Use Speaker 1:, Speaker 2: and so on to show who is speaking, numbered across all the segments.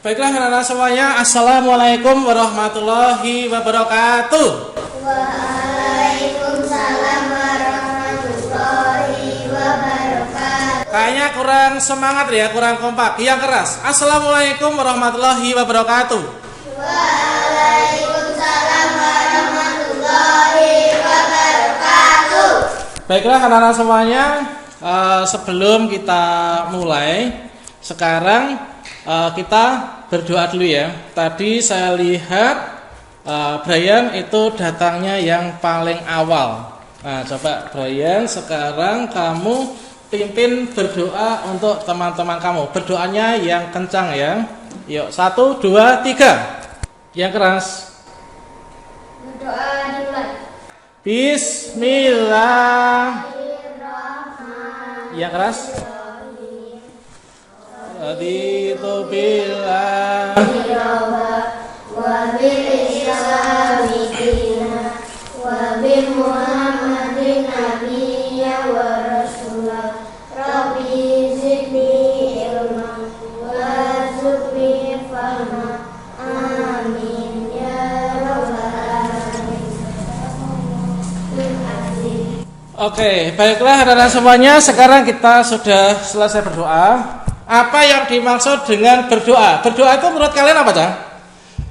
Speaker 1: Baiklah anak-anak semuanya, Assalamualaikum warahmatullahi wabarakatuh.
Speaker 2: Waalaikumsalam warahmatullahi wabarakatuh.
Speaker 1: Kayaknya kurang semangat ya, kurang kompak. Yang keras, Assalamualaikum warahmatullahi wabarakatuh.
Speaker 2: Waalaikumsalam warahmatullahi wabarakatuh.
Speaker 1: Baiklah anak-anak semuanya, sebelum kita mulai, sekarang kita berdoa dulu ya. Tadi saya lihat Brian itu datangnya yang paling awal. Nah, coba Brian, sekarang kamu pimpin berdoa untuk teman-teman kamu. Berdoanya yang kencang ya. Yuk, 1, 2, 3. Yang keras.
Speaker 2: Berdoa dimulai.
Speaker 1: Bismillah. Yang keras. Raditu billah
Speaker 2: wa bil islami dina wa bi muhammadin nabiyya wa rasulah rabbi zidni ilma wa zidni fahma amin ya rabbal alamin.
Speaker 1: Oke, baiklah anak-anak semuanya, sekarang kita sudah selesai berdoa. Apa yang dimaksud dengan berdoa? Berdoa itu menurut kalian apa, Cang?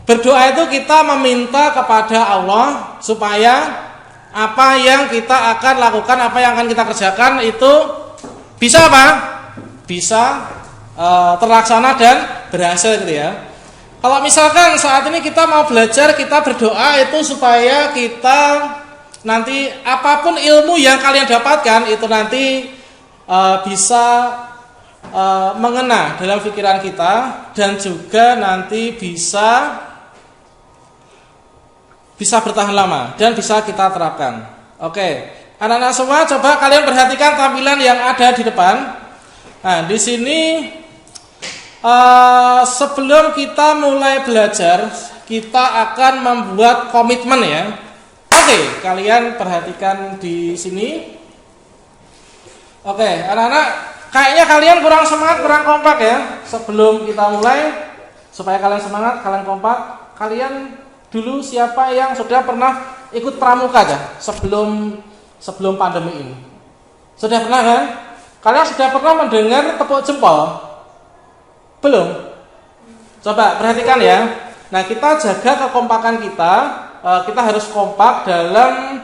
Speaker 1: Berdoa itu kita meminta kepada Allah supaya apa yang kita akan lakukan, apa yang akan kita kerjakan itu bisa apa? Bisa terlaksana dan berhasil gitu ya. Kalau misalkan saat ini kita mau belajar, kita berdoa itu supaya kita nanti apapun ilmu yang kalian dapatkan itu nanti bisa mengena dalam pikiran kita dan juga nanti bisa bertahan lama dan bisa kita terapkan. Oke, anak-anak semua, coba kalian perhatikan tampilan yang ada di depan. Nah, di sini sebelum kita mulai belajar, kita akan membuat komitmen ya. Oke, kalian perhatikan di sini. Oke, anak-anak, kayaknya kalian kurang semangat, kurang kompak ya. Sebelum kita mulai, supaya kalian semangat, kalian kompak, kalian dulu siapa yang sudah pernah ikut pramuka aja sebelum pandemi ini? Sudah pernah kan? Kalian sudah pernah mendengar tepuk jempol? Belum? Coba perhatikan ya. Nah, kita jaga kekompakan kita. Kita harus kompak dalam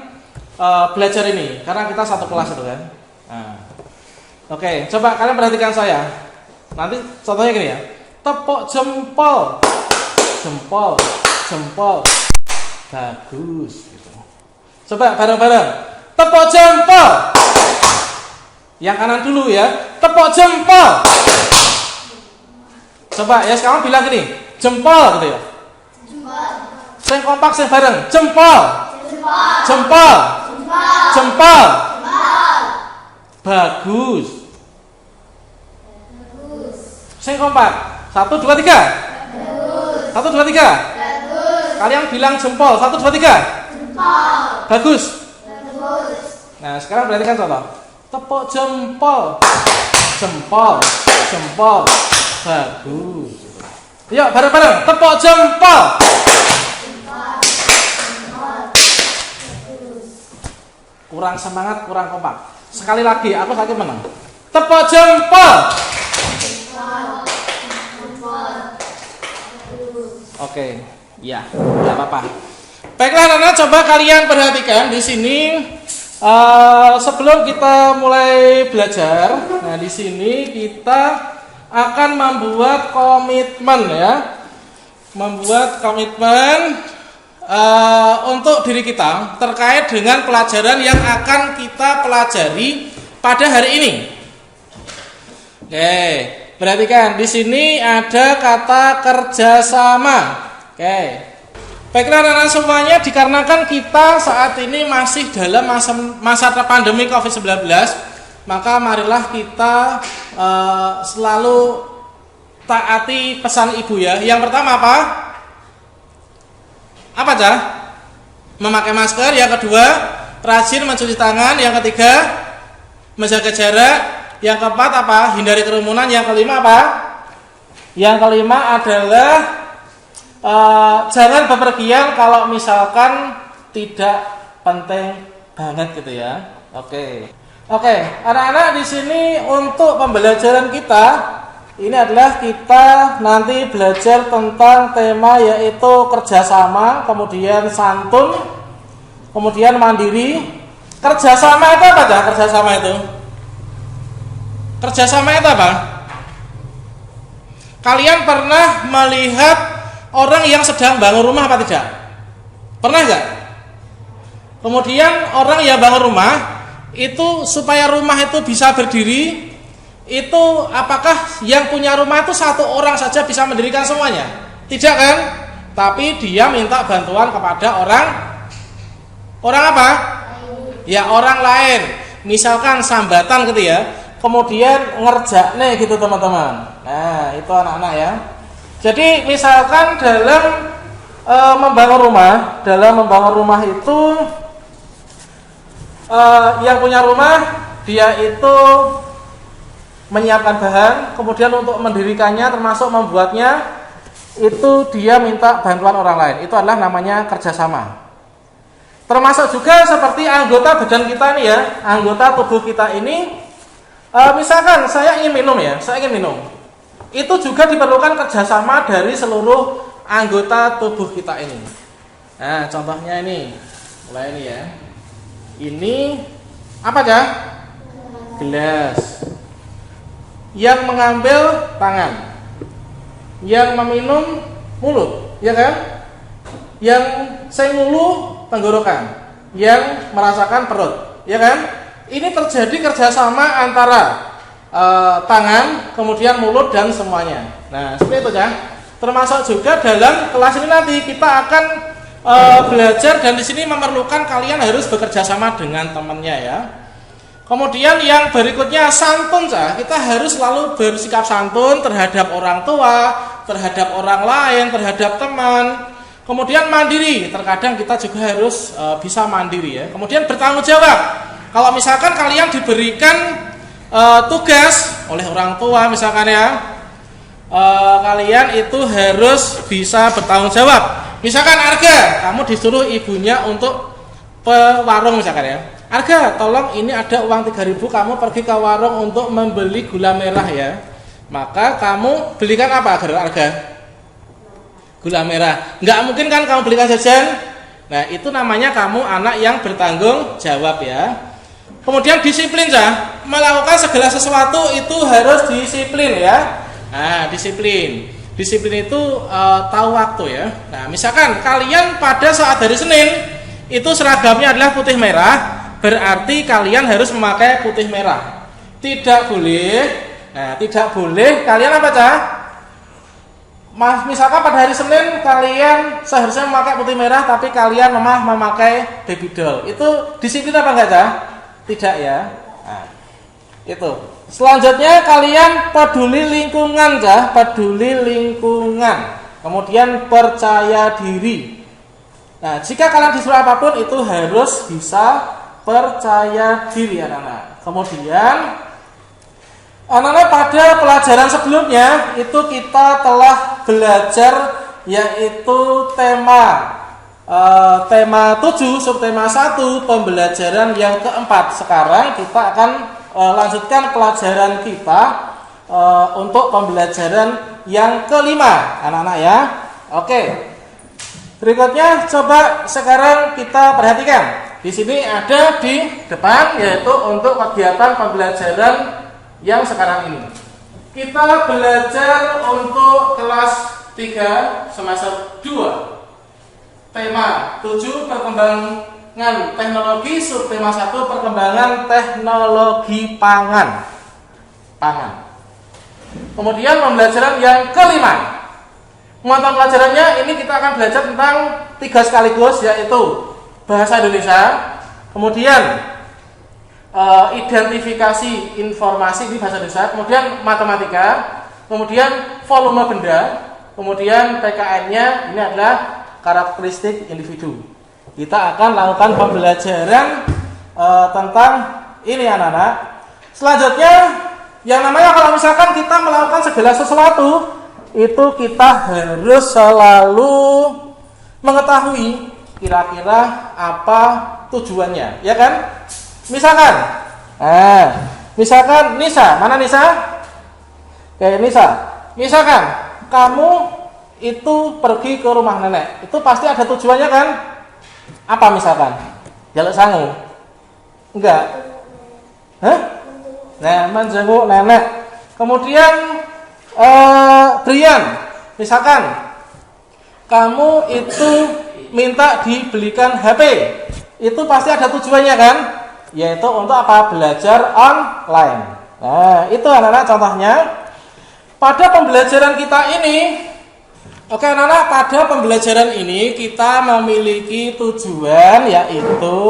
Speaker 1: belajar ini, karena kita satu kelas itu kan. Nah. Oke, coba kalian perhatikan saya. Nanti contohnya gini ya. Tepuk jempol. Jempol, jempol. Bagus gitu. Coba bareng-bareng. Tepuk jempol. Yang kanan dulu ya. Tepuk jempol. Coba ya, sekarang bilang gini. Jempol gitu ya.
Speaker 2: Jempol.
Speaker 1: Sing kompak sing bareng. Jempol.
Speaker 2: Jempol.
Speaker 1: Jempol.
Speaker 2: Jempol.
Speaker 1: Jempol.
Speaker 2: Jempol.
Speaker 1: Bagus.
Speaker 2: Bagus.
Speaker 1: Sing kompak. 1, 2, 3.
Speaker 2: Bagus.
Speaker 1: 1, 2, 3.
Speaker 2: Bagus.
Speaker 1: Kalian bilang jempol. 1, 2, 3.
Speaker 2: Jempol.
Speaker 1: Bagus.
Speaker 2: Bagus.
Speaker 1: Nah, sekarang perhatikan contoh. Tepuk jempol. Jempol. Jempol. Bagus. Yuk bareng-bareng. Tepuk jempol. Kurang semangat, kurang kompak. Sekali lagi, aku sakit menang. Tepuk jempol. Oke, ya, tidak apa-apa. Baiklah anak-anak, coba kalian perhatikan di sini. Sebelum kita mulai belajar, nah di sini kita akan membuat komitmen ya, membuat komitmen untuk diri kita terkait dengan pelajaran yang akan kita pelajari pada hari ini. Oke, perhatikan di sini ada kata kerjasama. Oke, baiklah anak-anak semuanya, dikarenakan kita saat ini masih dalam masa pandemi COVID-19, maka marilah kita selalu taati pesan ibu ya. Yang pertama apa? Apa aja? Memakai masker. Yang kedua, rajin mencuci tangan. Yang ketiga, menjaga jarak. Yang keempat apa? Hindari kerumunan. Yang kelima apa? Yang kelima adalah jangan bepergian kalau misalkan tidak penting banget gitu ya. Oke, anak-anak, di sini untuk pembelajaran kita ini adalah kita nanti belajar tentang tema yaitu kerjasama, kemudian santun, kemudian mandiri. Kerjasama itu apa dah? Kerjasama itu apa? Kalian pernah melihat orang yang sedang bangun rumah apa tidak? Pernah nggak? Kemudian orang yang bangun rumah itu supaya rumah itu bisa berdiri, itu apakah yang punya rumah itu satu orang saja bisa mendirikan semuanya? Tidak kan? Tapi dia minta bantuan kepada orang apa? Ya, orang lain. Misalkan sambatan gitu ya. Kemudian ngerjakne gitu teman-teman. Nah, itu anak-anak ya. Jadi misalkan dalam membangun rumah itu yang punya rumah dia itu menyiapkan bahan, kemudian untuk mendirikannya termasuk membuatnya itu dia minta bantuan orang lain. Itu adalah namanya kerjasama. Termasuk juga seperti anggota badan kita nih ya, anggota tubuh kita ini. Misalkan saya ingin minum. Itu juga diperlukan kerjasama dari seluruh anggota tubuh kita ini. Nah, contohnya ini, mulai ini ya. Ini apa ya? Gelas. Yang mengambil tangan, yang meminum mulut, ya kan? Yang saya ngulu tenggorokan, yang merasakan perut, ya kan? Ini terjadi kerjasama antara tangan, kemudian mulut dan semuanya. Nah, seperti itu ya. Termasuk juga dalam kelas ini nanti kita akan belajar, dan di sini memerlukan kalian harus bekerja sama dengan temannya ya. Kemudian yang berikutnya santun ya. Kita harus selalu bersikap santun terhadap orang tua, terhadap orang lain, terhadap teman. Kemudian mandiri, terkadang kita juga harus bisa mandiri ya. Kemudian bertanggung jawab. Kalau misalkan kalian diberikan tugas oleh orang tua misalkan ya, kalian itu harus bisa bertanggung jawab. Misalkan Arga, kamu disuruh ibunya untuk warung misalkan ya. Arga, tolong ini ada uang 3.000, kamu pergi ke warung untuk membeli gula merah ya. Maka kamu belikan apa Arga? Gula merah. Enggak mungkin kan kamu belikan jajan. Nah, itu namanya kamu anak yang bertanggung jawab ya. Kemudian disiplin ya. Melakukan segala sesuatu itu harus disiplin ya. Nah, disiplin. Disiplin itu tahu waktu ya. Nah, misalkan kalian pada saat hari Senin itu seragamnya adalah putih merah, berarti kalian harus memakai putih merah. Tidak boleh. Nah, tidak boleh kalian apa cah? Misalkan pada hari Senin kalian seharusnya memakai putih merah, tapi kalian memakai baby doll. Itu disiplin apa enggak cah? Tidak ya. Nah, itu. Selanjutnya kalian peduli lingkungan cah, peduli lingkungan. Kemudian percaya diri. Nah, jika kalian disuruh apapun itu harus bisa percaya diri anak-anak. Kemudian anak-anak pada pelajaran sebelumnya itu kita telah belajar yaitu tema 7 subtema 1 pembelajaran yang keempat. Sekarang kita akan lanjutkan pelajaran kita untuk pembelajaran yang kelima anak-anak ya. Oke. Berikutnya coba sekarang kita perhatikan. Di sini ada di depan yaitu untuk kegiatan pembelajaran yang sekarang ini. Kita belajar untuk kelas 3 semester 2. Tema 7 perkembangan teknologi, subtema 1 perkembangan teknologi pangan. Kemudian pembelajaran yang kelima. Mata pelajarannya ini kita akan belajar tentang 3 sekaligus yaitu bahasa Indonesia, kemudian identifikasi informasi di bahasa Indonesia, kemudian matematika, kemudian volume benda, kemudian PKN-nya ini adalah karakteristik individu. Kita akan lakukan pembelajaran tentang ini anak-anak. Selanjutnya yang namanya kalau misalkan kita melakukan segala sesuatu itu kita harus selalu mengetahui kira-kira apa tujuannya, ya kan? Misalkan Nisa, mana Nisa? Kayak Nisa. Misalkan kamu itu pergi ke rumah nenek, itu pasti ada tujuannya kan? Apa misalkan? Jaluk sangu? Enggak. Hah? Nah, menjenguk nenek. Kemudian Brian, misalkan kamu itu minta dibelikan HP, itu pasti ada tujuannya kan? Yaitu untuk apa? Belajar online. Nah, itu anak-anak contohnya. Pada pembelajaran kita ini, oke anak-anak, pada pembelajaran ini kita memiliki tujuan, yaitu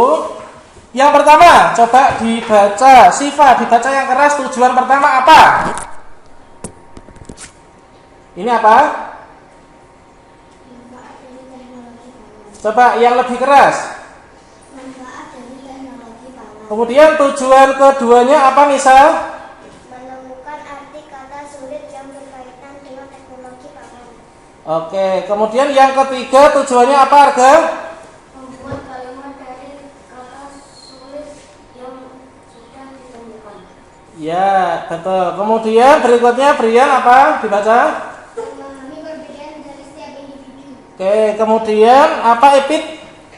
Speaker 1: yang pertama, coba dibaca. Siva, dibaca yang keras. Tujuan pertama apa? Ini apa? Coba yang lebih keras. Kemudian tujuan keduanya apa, Nisa?
Speaker 2: Menemukan arti kata sulit yang berkaitan dengan teknologi papan.
Speaker 1: Oke, kemudian yang ketiga tujuannya apa, Arga?
Speaker 2: Membuat kalimat dari kata sulit yang sudah ditemukan.
Speaker 1: Ya, betul. Kemudian berikutnya Brian apa? Dibaca.
Speaker 2: Memahami perbedaan dari setiap individu.
Speaker 1: Oke, kemudian apa, Epit?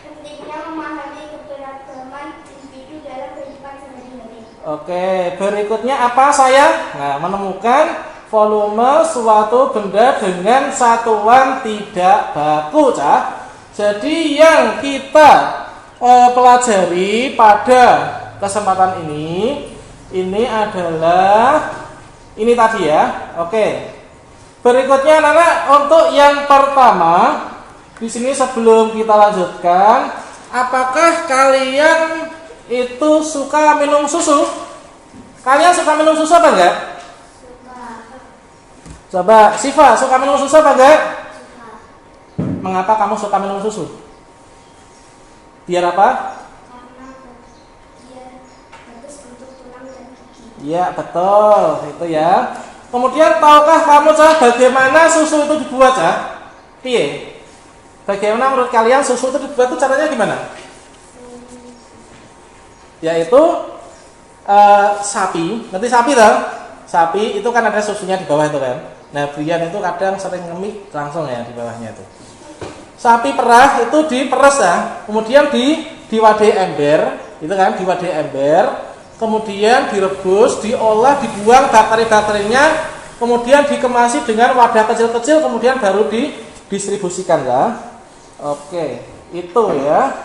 Speaker 2: Pentingnya memahami keberagaman individu dalam kehidupan sehari-hari.
Speaker 1: Oke, berikutnya apa, saya? Nah, menemukan volume suatu benda dengan satuan tidak baku, Cah. Jadi yang kita pelajari pada kesempatan ini adalah ini tadi ya. Oke. Berikutnya anak-anak, untuk yang pertama di sini sebelum kita lanjutkan, apakah kalian itu suka minum susu? Kalian suka minum susu apa enggak? Coba Siva, suka minum susu apa enggak? Mengapa kamu suka minum susu? Biar apa?
Speaker 2: Karena dia bagus untuk tulang dan gigi.
Speaker 1: Iya, betul. Itu ya. Kemudian tahukah kamu, Cah, bagaimana susu itu dibuat, Cah? Piye? Bagaimana menurut kalian susu itu dibuat, itu caranya gimana? Yaitu sapi, nanti sapi toh? Sapi itu kan ada susunya di bawah itu kan. Nah, Brian itu kadang sering ngemik langsung ya di bawahnya itu. Sapi perah itu diperes ya, kemudian diwadai ember, itu kan diwadai ember, kemudian direbus, diolah, dibuang bakteri-bakterinya, kemudian dikemasi dengan wadah kecil-kecil, kemudian baru didistribusikan ya. Oke, itu ya.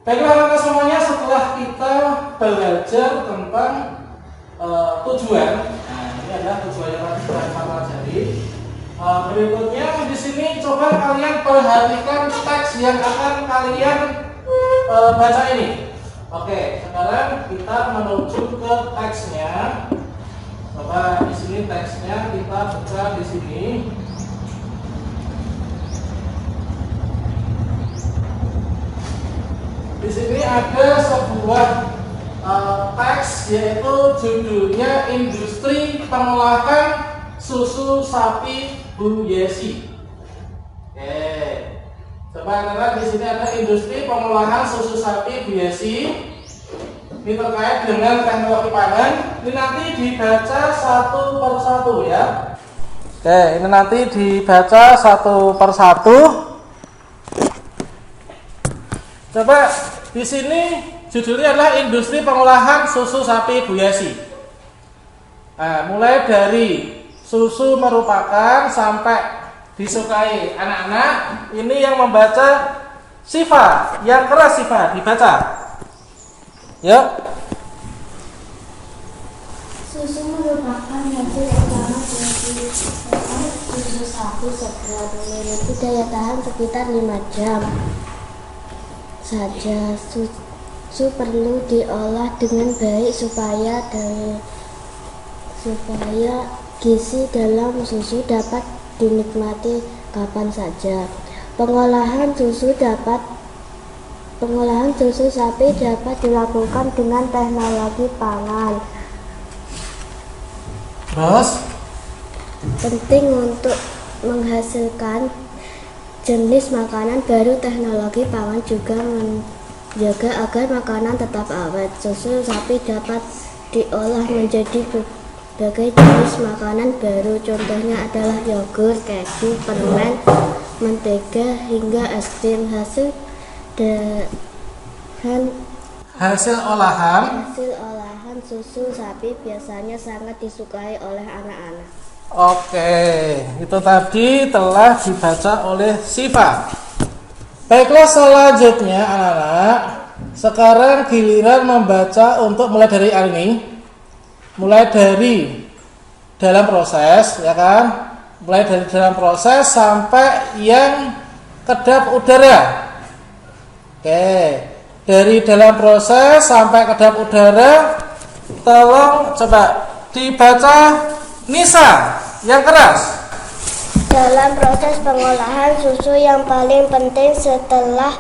Speaker 1: Baiklah anak-anak semuanya, setelah kita belajar tentang tujuan, nah ini adalah tujuan yang tadi sudah kita pelajari. Berikutnya di sini coba kalian perhatikan teks yang akan kalian baca ini. Oke, sekarang kita menuju ke teksnya. Coba di sini teksnya kita baca di sini. Di sini ada sebuah teks, yaitu judulnya Industri Pengolahan Susu Sapi Bu Yesi. Oke, coba lihat di sini ada industri pengolahan susu sapi Bu Yesi. Ini terkait dengan teknologi pangan. Ini nanti dibaca satu persatu ya. Oke, ini nanti dibaca satu persatu. Coba di sini judulnya adalah Industri Pengolahan Susu Sapi Bu Yesi. Nah, mulai dari susu merupakan sampai disukai anak-anak. Ini yang membaca Siva, yang keras Siva, dibaca. Yuk.
Speaker 2: Susu merupakan hasil utama dari susu sapi seberat memiliki daya tahan sekitar 5 jam saja. Susu perlu diolah dengan baik supaya gizi dalam susu dapat dinikmati kapan saja. Pengolahan susu sapi dapat dilakukan dengan teknologi pangan.
Speaker 1: Terus
Speaker 2: penting untuk menghasilkan jenis makanan baru. Teknologi pangan juga menjaga agar makanan tetap awet. Susu sapi dapat diolah menjadi berbagai jenis makanan baru. Contohnya adalah yogurt, keju, permen, mentega, hingga es krim.
Speaker 1: Hasil olahan
Speaker 2: susu sapi biasanya sangat disukai oleh anak-anak.
Speaker 1: Oke, itu tadi telah dibaca oleh Siva. Baiklah, selanjutnya anak-anak, sekarang giliran membaca untuk mulai dari ini. Mulai dari dalam proses, ya kan? Mulai dari dalam proses sampai yang kedap udara. Oke, dari dalam proses sampai kedap udara, tolong coba dibaca Nisa yang keras.
Speaker 2: Dalam proses pengolahan susu yang paling penting setelah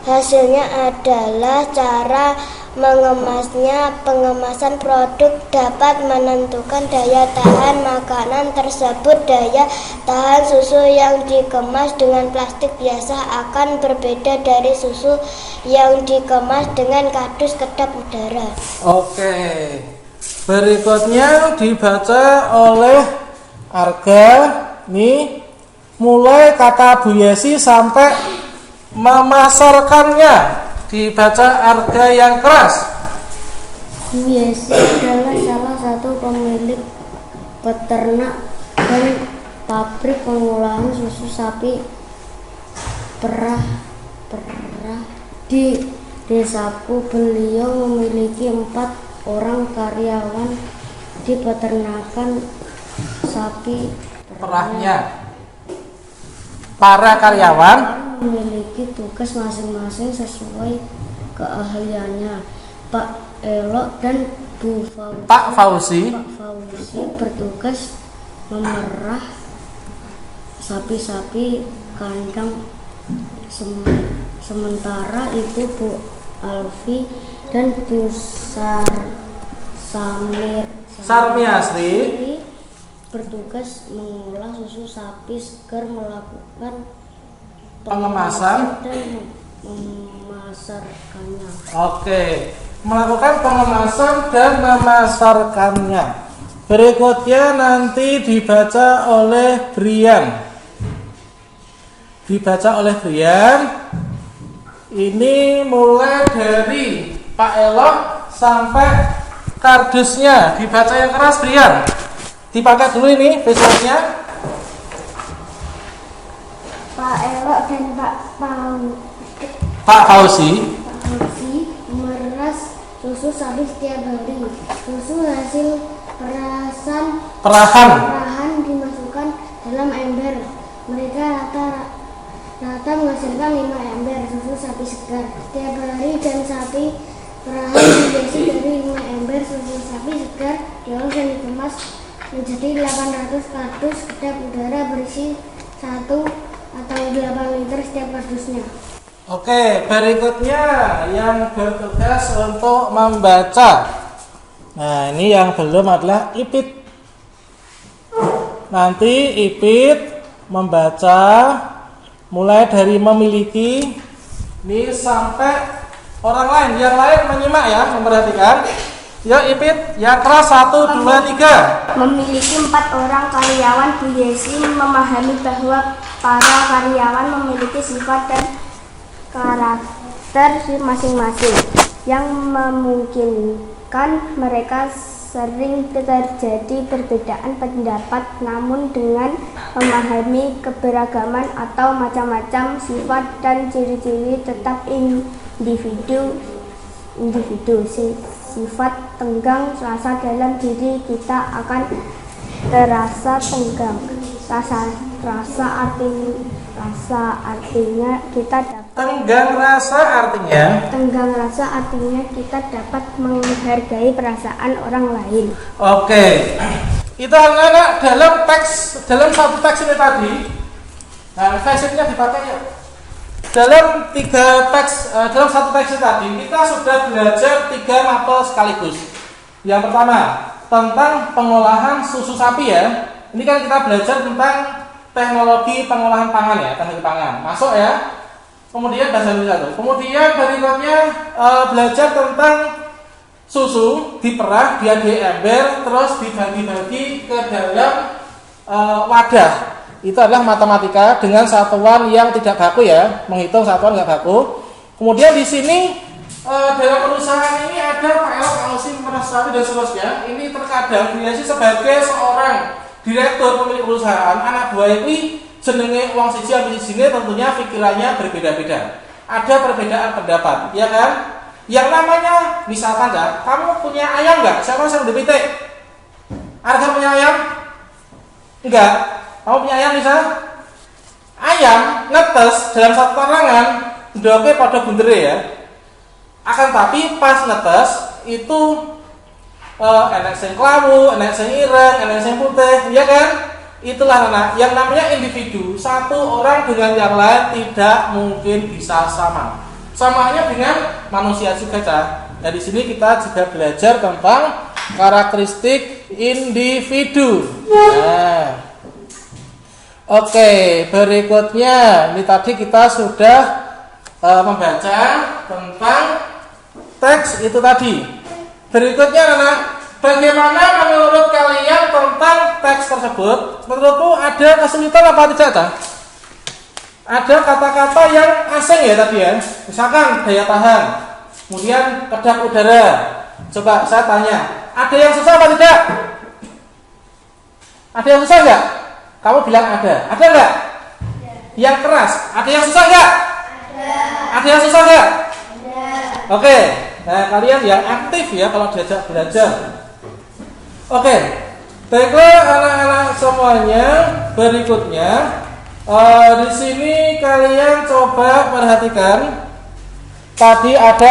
Speaker 2: hasilnya adalah cara mengemasnya. Pengemasan produk dapat menentukan daya tahan makanan tersebut. Daya tahan susu yang dikemas dengan plastik biasa akan berbeda dari susu yang dikemas dengan kardus kedap udara.
Speaker 1: Oke, berikutnya dibaca oleh Arga. Nih, mulai kata Bu Yesi sampai memasarkannya. Dibaca Arga yang keras.
Speaker 2: Bu Yesi adalah salah satu pemilik peternak dan pabrik pengolahan susu sapi perah di desaku. Beliau memiliki 4 orang karyawan di peternakan sapi
Speaker 1: Perahnya. Para karyawan
Speaker 2: memiliki tugas masing-masing sesuai keahliannya. Pak Elok dan
Speaker 1: Pak Fauzi
Speaker 2: bertugas memerah sapi-sapi kandang, sementara itu Bu Alfi dan Bu Sarmiasri bertugas mengolah susu sapi segar, melakukan
Speaker 1: pengemasan
Speaker 2: dan memasarkannya.
Speaker 1: Oke, melakukan pengemasan dan memasarkannya. Berikutnya nanti dibaca oleh Brian. Ini mulai dari Pak Elok sampai kardusnya. Dibaca yang keras, Brian. Dipakai dulu ini visualnya.
Speaker 2: Pak Elok dan
Speaker 1: Pak Fauzi
Speaker 2: memeras susu sapi setiap hari. Susu hasil perahan dimasukkan dalam ember. Mereka rata menghasilkan 5 ember susu sapi segar setiap hari, dan sapi perahan diisi dari 5 ember susu sapi segar diolah dan dikemas menjadi 800 kardus kedap udara berisi 1 atau 8 liter setiap kardusnya.
Speaker 1: Oke, berikutnya yang bertugas untuk membaca. Nah, ini yang belum adalah Ipit. Nanti Ipit membaca mulai dari memiliki ini sampai orang lain. Yang lain menyimak ya, memperhatikan. Yuk Ipit, yang keras 1, 2, 3.
Speaker 2: Memiliki 4 orang karyawan. Bu Yesi memahami bahwa para karyawan memiliki sifat dan karakter masing-masing yang memungkinkan mereka sering terjadi perbedaan pendapat. Namun dengan memahami keberagaman atau macam-macam sifat dan ciri-ciri tetap individu, sifat tenggang rasa dalam diri kita akan terasa tenggang. Rasa artinya kita dapat
Speaker 1: Tenggang rasa artinya kita dapat menghargai perasaan orang lain. Oke, itu anak-anak dalam satu teks ini tadi. Nah, fisiknya dipakai ya. Dalam satu teks ini tadi kita sudah belajar 3 mapel sekaligus. Yang pertama tentang pengolahan susu sapi ya. Ini kan kita belajar tentang teknologi pengolahan pangan ya, teknologi pangan. Masuk ya. Kemudian bahasa Indonesia tuh. Kemudian berikutnya belajar tentang susu diperah, dia di ember, terus dibagi-bagi ke dalam wadah. Itu adalah matematika dengan satuan yang tidak baku ya, menghitung satuan nggak baku. Kemudian di sini dalam perusahaan ini ada PL, Musim, Menasawi dan seterusnya. Ini terkadang dia sebagai seorang direktur pemilik perusahaan, anak buah ini jenenge uang siji ambil sini, tentunya pikirannya berbeda-beda. Ada perbedaan pendapat, ya kan? Yang namanya, misalkan ya, kamu punya ayam nggak? Siapa yang udah pitik? Ada punya ayam? Enggak. Kamu punya ayam misal? Ayam netes dalam satu tarangan, ndoke pada bundere ya. Akan tapi pas netes itu enek sing klawu, enek sing ireng, enek sing putih, ya kan? Itulah anak yang namanya individu. Satu orang dengan yang lain tidak mungkin bisa sama. Samanya dengan manusia juga, Cah. Nah, di sini kita juga belajar tentang karakteristik individu. Nah. Oke, berikutnya ini tadi kita sudah membaca tentang teks itu tadi. Berikutnya anak, bagaimana menurut kalian tentang teks tersebut? Menurutmu ada kesulitan apa tidak, Cah? Ada kata-kata yang asing ya tadi ya. Misalkan daya tahan, kemudian kedap udara. Coba saya tanya, ada yang susah apa tidak? Ada yang susah enggak? Kamu bilang ada. Ada enggak? Ada. Yang keras, ada yang susah enggak? Ada. Ada yang susah enggak? Ada. Oke. Nah, kalian yang aktif ya kalau diajak belajar. Oke. Baiklah anak-anak semuanya, berikutnya di sini kalian coba perhatikan. Tadi ada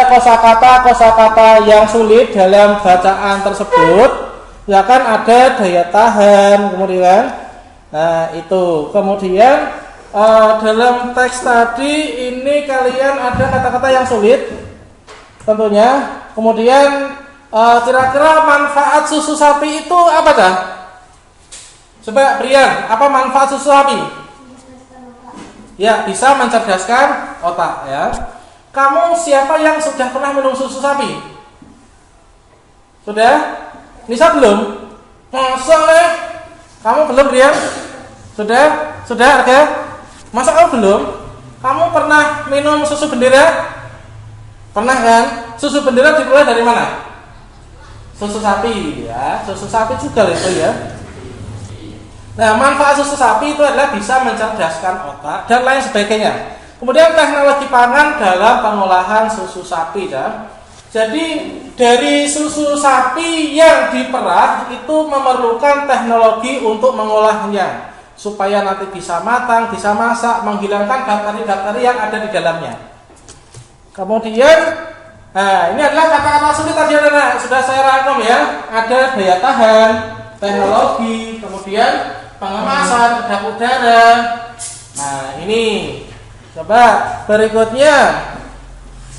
Speaker 1: kosakata yang sulit dalam bacaan tersebut. Ya kan, ada daya tahan, kemudian nah itu. Kemudian dalam teks tadi ini kalian ada kata-kata yang sulit tentunya. Kemudian kira-kira manfaat susu sapi itu apa dah? Coba Brian, apa manfaat susu sapi? Ya, bisa mencerdaskan otak ya. Kamu siapa yang sudah pernah minum susu sapi? Sudah? Nisa belum? Masa nih? Kamu belum, Brian? Sudah? Sudah, Arga? Masa kamu belum? Kamu pernah minum susu bendera? Pernah kan? Susu bendera diperoleh dari mana? Susu sapi ya, susu sapi juga itu ya. Nah, manfaat susu sapi itu adalah bisa mencerdaskan otak dan lain sebagainya. Kemudian teknologi pangan dalam pengolahan susu sapi ya. Jadi dari susu sapi yang diperah itu memerlukan teknologi untuk mengolahnya supaya nanti bisa matang, bisa masak, menghilangkan bakteri-bakteri yang ada di dalamnya. Kemudian ini adalah kata-kata sulit tadi anak, sudah saya rangkum ya. Ada daya tahan, teknologi, kemudian pengemasan, kedap udara. Nah, ini coba berikutnya.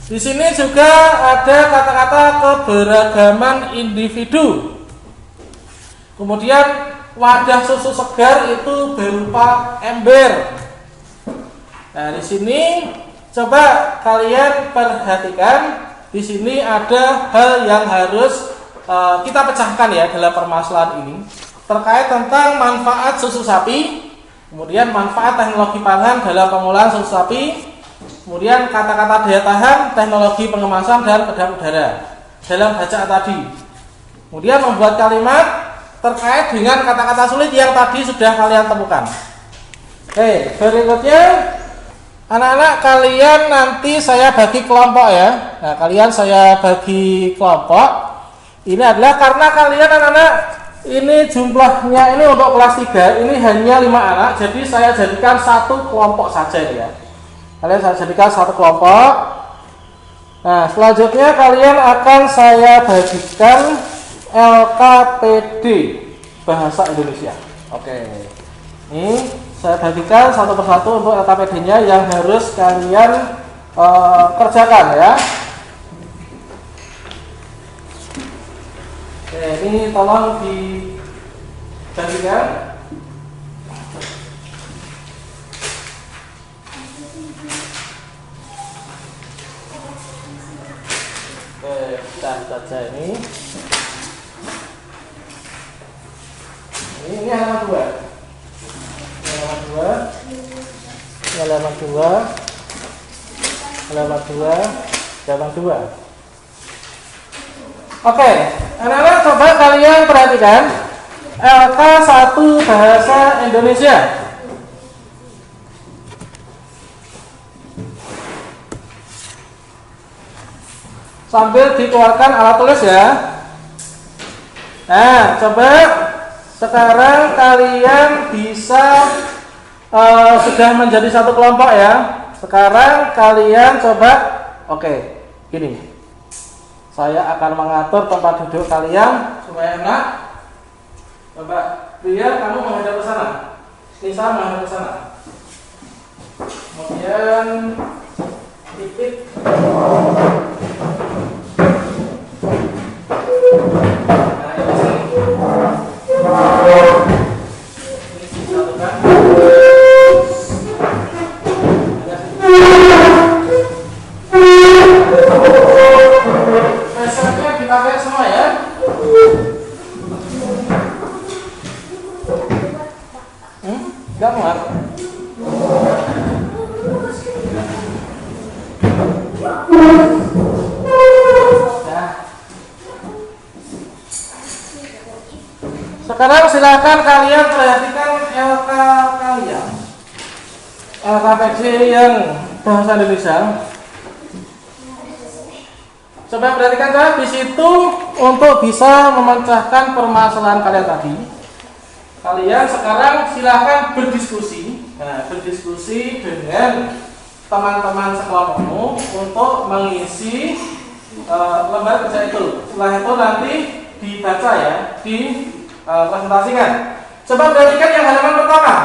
Speaker 1: Di sini juga ada kata-kata keberagaman individu. Kemudian wadah susu segar itu berupa ember. Nah, di sini coba kalian perhatikan. Di sini ada hal yang harus kita pecahkan ya dalam permasalahan ini. Terkait tentang manfaat susu sapi, kemudian manfaat teknologi pangan dalam pengolahan susu sapi, kemudian kata-kata daya tahan, teknologi pengemasan dan kedap udara dalam bacaan tadi. Kemudian membuat kalimat terkait dengan kata-kata sulit yang tadi sudah kalian temukan. Oke, berikutnya anak-anak kalian nanti saya bagi kelompok ya. Nah, kalian saya bagi kelompok. Ini adalah karena kalian anak-anak ini jumlahnya ini untuk kelas 3 ini hanya 5 anak, jadi saya jadikan satu kelompok saja ya. Kalian saya jadikan satu kelompok. Nah, selanjutnya kalian akan saya bagikan LKPD Bahasa Indonesia. Oke. Ini saya bagikan satu persatu untuk LKPD-nya yang harus kalian kerjakan ya. Oke, ini tolong dibagikan. Oke, kita baca ini. Ini halaman 2. Halaman 2. Halaman 2. Halaman 2. Halaman 2. Oke, anak-anak coba kalian perhatikan LK1 Bahasa Indonesia. Sambil dikeluarkan alat tulis ya. Nah, coba sekarang kalian bisa sudah menjadi satu kelompok ya. Sekarang kalian coba, oke, gini. Saya akan mengatur tempat duduk kalian supaya enak. Coba, biar kamu menghadap ke sana. Nisa menghadap ke sana. Kemudian titik. Pesertanya dipakai semua ya. Enggak muat. Sekarang silakan kalian perhatikan LK kalian, LKPJ yang bahasa Indonesia. Coba perhatikan ya, di situ untuk bisa memecahkan permasalahan kalian tadi. Kalian sekarang silakan berdiskusi, berdiskusi dengan teman-teman sekelompokmu untuk mengisi lembar kerja itu. Setelah itu nanti dibaca ya, presentasikan. Coba perhatikan yang halaman pertama.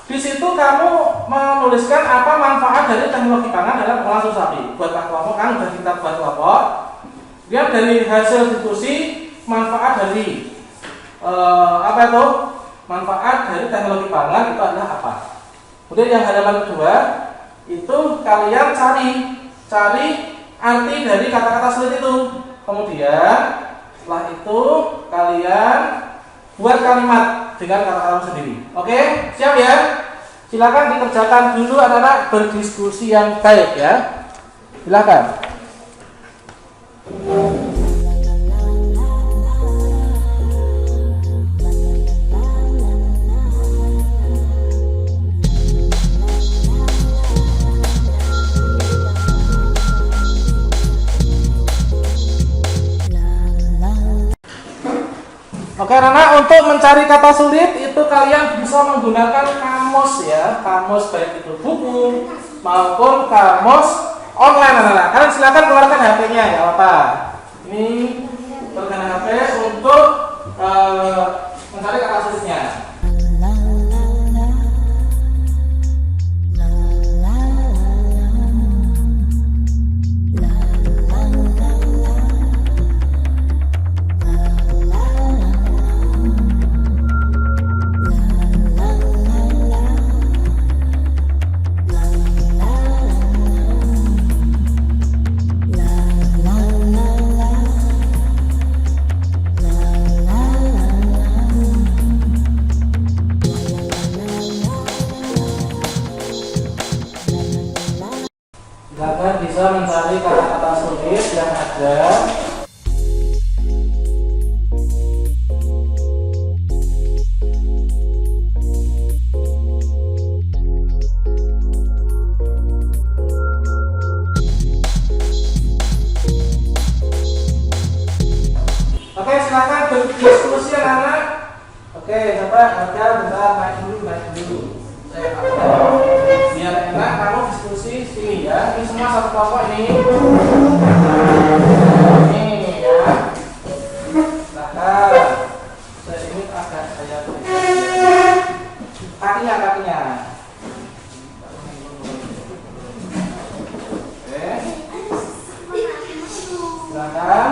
Speaker 1: Di situ kamu menuliskan apa manfaat dari teknologi pangan dalam pengolahan susu sapi. Buat kelompok kan sudah kita buat kelompok. Lihat dari hasil diskusi manfaat dari apa itu? Manfaat dari teknologi pangan itu adalah apa? Kemudian yang halaman kedua itu kalian cari arti dari kata-kata sulit itu. Kemudian setelah itu kalian buat kalimat dengan kata-kata sendiri. Oke, siap ya? Silakan dikerjakan dulu anak-anak, berdiskusi yang baik ya. Silakan. Oke anak-anak, untuk mencari kata sulit itu kalian bisa menggunakan kamus ya, kamus baik itu buku maupun kamus online anak-anak. Kalian silakan keluarkan HP-nya ya apa? Ini keluarkan HP untuk mencari kata sulitnya. Silakan bisa mencari kata-kata sulit yang ada. Oke, silakan berdiskusi anak-anak. Oke, coba ada bentar naik dulu. Biar enak kamu diskusi sini ya. Ini semua satu kelompok ini. Ini ya. Silakan. Ini agak saya kakinya. Oke. Silakan.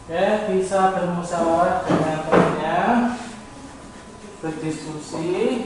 Speaker 1: Bisa bermusyawarah dengan temannya, berdiskusi.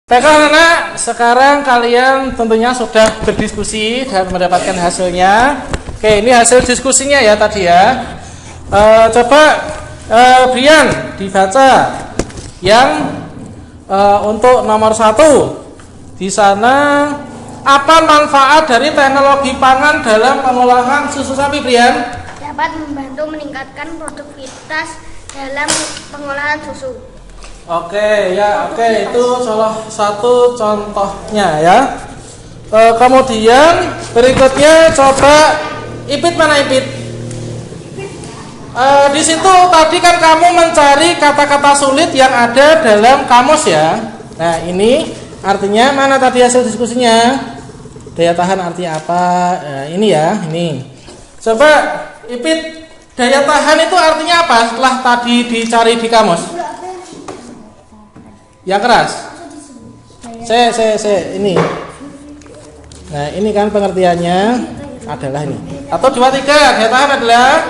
Speaker 1: Baiklah anak-anak, sekarang kalian tentunya sudah berdiskusi dan mendapatkan hasilnya. Oke, ini hasil diskusinya ya tadi ya. Coba Brian dibaca yang untuk nomor 1. Di sana apa manfaat dari teknologi pangan dalam pengolahan susu sapi, Brian?
Speaker 2: Dapat membantu meningkatkan produktivitas dalam pengolahan susu.
Speaker 1: Oke, itu salah satu contohnya ya. Kemudian berikutnya coba Ipit, mana Ipit? Di situ tadi kan kamu mencari kata-kata sulit yang ada dalam kamus ya. Nah, ini artinya mana tadi hasil diskusinya? Daya tahan artinya apa? Ini ya, ini. Coba Ipit, daya tahan itu artinya apa setelah tadi dicari di kamus? Yang keras. Ini. Nah, ini kan pengertiannya adalah ini. 1, 2, 3. Daya tahan adalah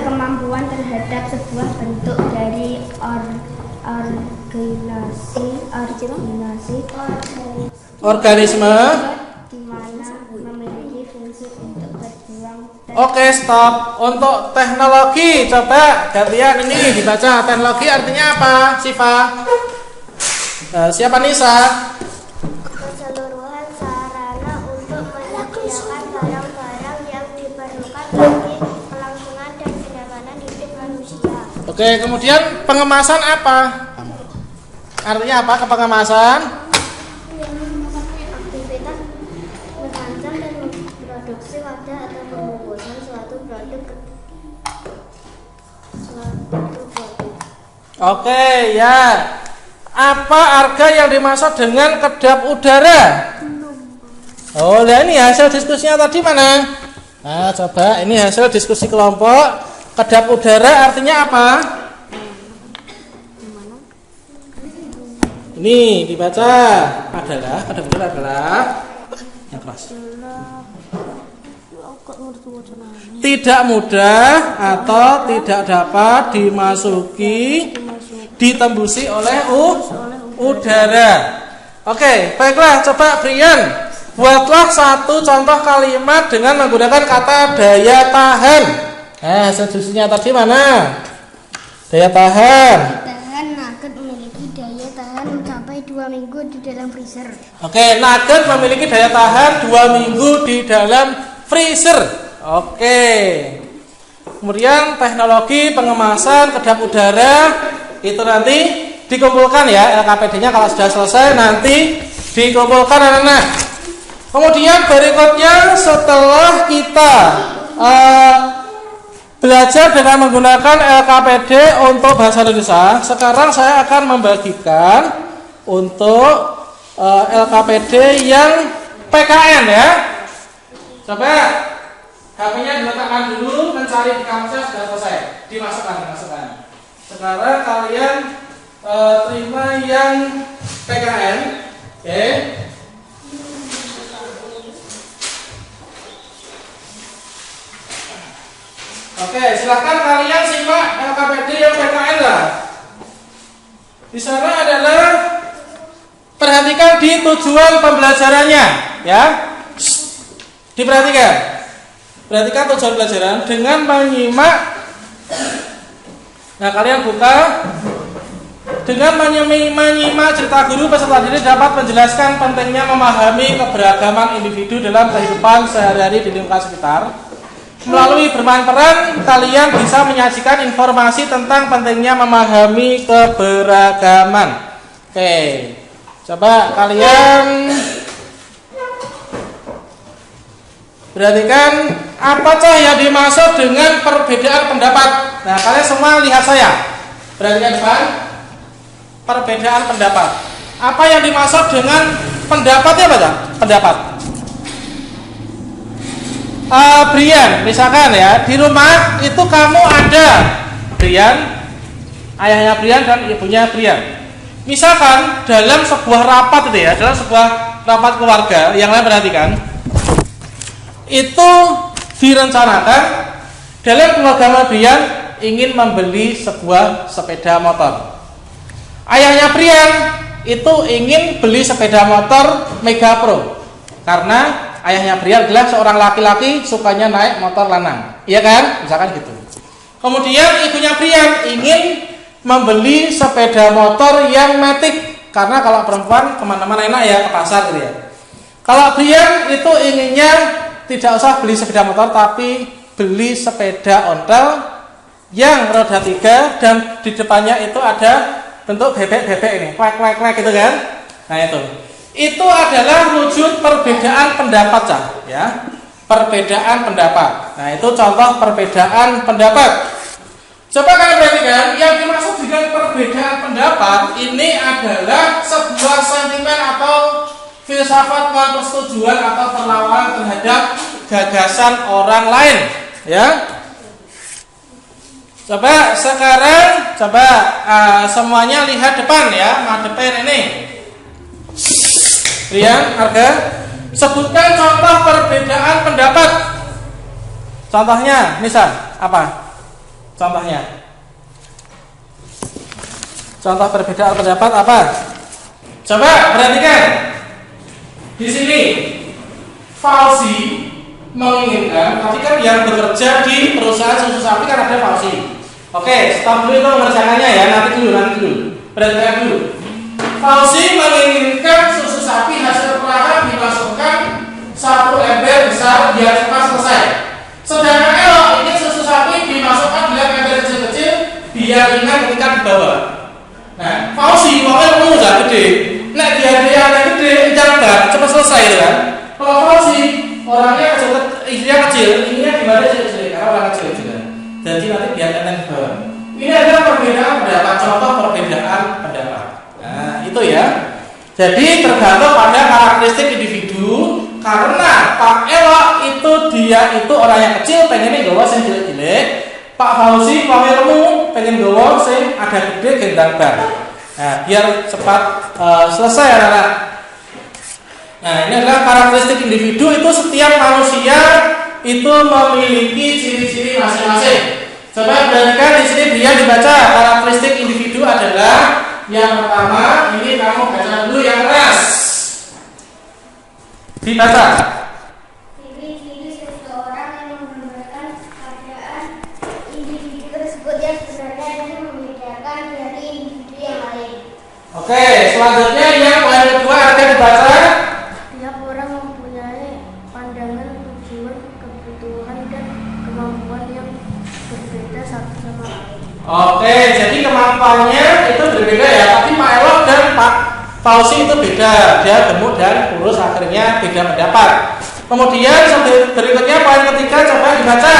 Speaker 2: Kemampuan terhadap sebuah bentuk dari
Speaker 1: organisme
Speaker 2: di mana memiliki fungsi untuk berjuang.
Speaker 1: Oke, stop. Untuk teknologi, coba gantian ini dibaca. Teknologi artinya apa, Siva? Siapa Nisa?
Speaker 2: Keseluruhan sarana untuk menyediakan barang-barang yang diperlukan bagi kelangsungan dan kenyamanan hidup manusia.
Speaker 1: Oke, kemudian pengemasan apa? Artinya apa pengemasan?
Speaker 2: Aktivitas merancang dan memproduksi wadah atau pembungkusan suatu produk.
Speaker 1: Oke, ya. Apa arga yang dimaksud dengan kedap udara? Oh, nah ini hasil diskusinya tadi mana? Nah, coba ini hasil diskusi kelompok. Kedap udara artinya apa? Ini dibaca adalah kedap udara adalah yang keras. Tidak mudah atau tidak dapat dimasuki, ditembusi oleh udara. Oke, baiklah, coba Brian buatlah satu contoh kalimat dengan menggunakan kata daya tahan. Hasil diskusinya tadi mana? Daya tahan.
Speaker 2: Nugget memiliki daya tahan sampai 2 minggu di dalam freezer.
Speaker 1: Oke, nugget memiliki daya tahan 2 minggu di dalam freezer. Oke. Kemudian teknologi pengemasan kedap udara itu nanti dikumpulkan ya, LKPD-nya kalau sudah selesai nanti dikumpulkan anak-anak. Kemudian berikutnya setelah kita belajar dengan menggunakan LKPD untuk bahasa Indonesia, sekarang saya akan membagikan untuk LKPD yang PKN ya. Coba HP-nya diletakkan dulu, mencari di kamusnya sudah selesai, dimasukkan. Sekarang kalian terima yang PKN, oke? Oke, silakan kalian simak LKPD yang PKN lah. Di sana adalah perhatikan di tujuan pembelajarannya, ya. Diperhatikan. Perhatikan tujuan pelajaran dengan menyimak. Nah, kalian buka. Dengan menyimak cerita guru, peserta didik dapat menjelaskan pentingnya memahami keberagaman individu dalam kehidupan sehari-hari di lingkungan sekitar. melalui bermain peran kalian bisa menyajikan informasi tentang pentingnya memahami keberagaman. Oke, coba kalian perhatikan apa yang dimaksud dengan perbedaan pendapat. Nah, kalian semua lihat saya. Perhatikan depan. Perbedaan pendapat. Apa yang dimaksud dengan pendapatnya apa? Pendapat. Brian, misalkan ya, di rumah itu kamu ada Brian, ayahnya Brian dan ibunya Brian. Misalkan dalam sebuah rapat itu ya, dalam sebuah rapat keluarga, yang lain perhatikan, itu direncanakan dalam keluarga Brian ingin membeli sebuah sepeda motor. Ayahnya Brian itu ingin beli sepeda motor Mega Pro karena ayahnya Brian adalah seorang laki-laki sukanya naik motor lanang, iya kan? Misalkan gitu. Kemudian ibunya Brian ingin membeli sepeda motor yang matic karena kalau perempuan kemana-mana enak ya, ke pasar gitu ya. Kalau Brian itu inginnya tidak usah beli sepeda motor tapi beli sepeda ontel yang roda 3 dan di depannya itu ada bentuk bebek-bebek ini, kwek gitu kan? Nah itu adalah wujud perbedaan pendapat ya, perbedaan pendapat. Nah itu contoh perbedaan pendapat. Coba kalian perhatikan, yang dimaksud dengan perbedaan pendapat ini adalah sebuah sentimen atau filsafat persetujuan atau perlawanan terhadap gagasan orang lain, ya. Coba sekarang semuanya lihat depan ya, madepin ini. Rian, Arga, sebutkan contoh perbedaan pendapat. Contohnya, misal apa? Contohnya. Contoh perbedaan pendapat apa? Coba perhatikan. Di sini Fauzi menginginkan, tapi kan yang bekerja di perusahaan susu sapi kan ada Fauzi. Oke, stop dulu itu mengerjakannya ya, nanti dulu. Perhatikan dulu. Fauzi menginginkan susu sapi hasil perahan dimasukkan 1 ember besar biar cepat selesai. Sedangkan Elok ingin susu sapi dimasukkan 2 ember kecil-kecil biar ringan ketika dibawa. Nah, Fauzi makanya mau udah gede. Nek dia gede, jangan cepat selesai kan. Kalau Fauzi orangnya kecil, ininya gimana kecil karena orang kecil juga. Jadi nanti biar enteng dibawa. Ini adalah perbedaan pendapat, contoh perbedaan pendapat. Nah, itu ya. Jadi tergantung pada karakteristik individu. Karena Pak Elok dia itu orang yang kecil, pengennya gawa sing cilik-cilik. Pak Fauzi pamirmu pengen gawa sing ada gede gendang bar. Nah, biar cepat selesai anak-anak. Nah, ini adalah karakteristik individu. Itu setiap manusia itu memiliki ciri-ciri masing-masing. Coba perhatikan di sini dia dibaca karakteristik individu adalah yang pertama, ini kamu baca dulu yang keras. Dibaca.
Speaker 2: Ciri-ciri seseorang yang menggambarkan keadaan individu tersebut yang sebenarnya itu membedakan dari individu yang lain.
Speaker 1: Oke, selanjutnya yang poin kedua ada dibaca.
Speaker 2: Tiap orang mempunyai pandangan, tujuan, kebutuhan dan kemampuan yang berbeda satu sama lain.
Speaker 1: Oke, jadi kemampuannya itu berbeda ya. Tapi Pak Elok dan Pak Fauzi itu beda. Dia gemuk dan kurus, akhirnya beda pendapat. Kemudian berikutnya poin ketiga, coba dibaca.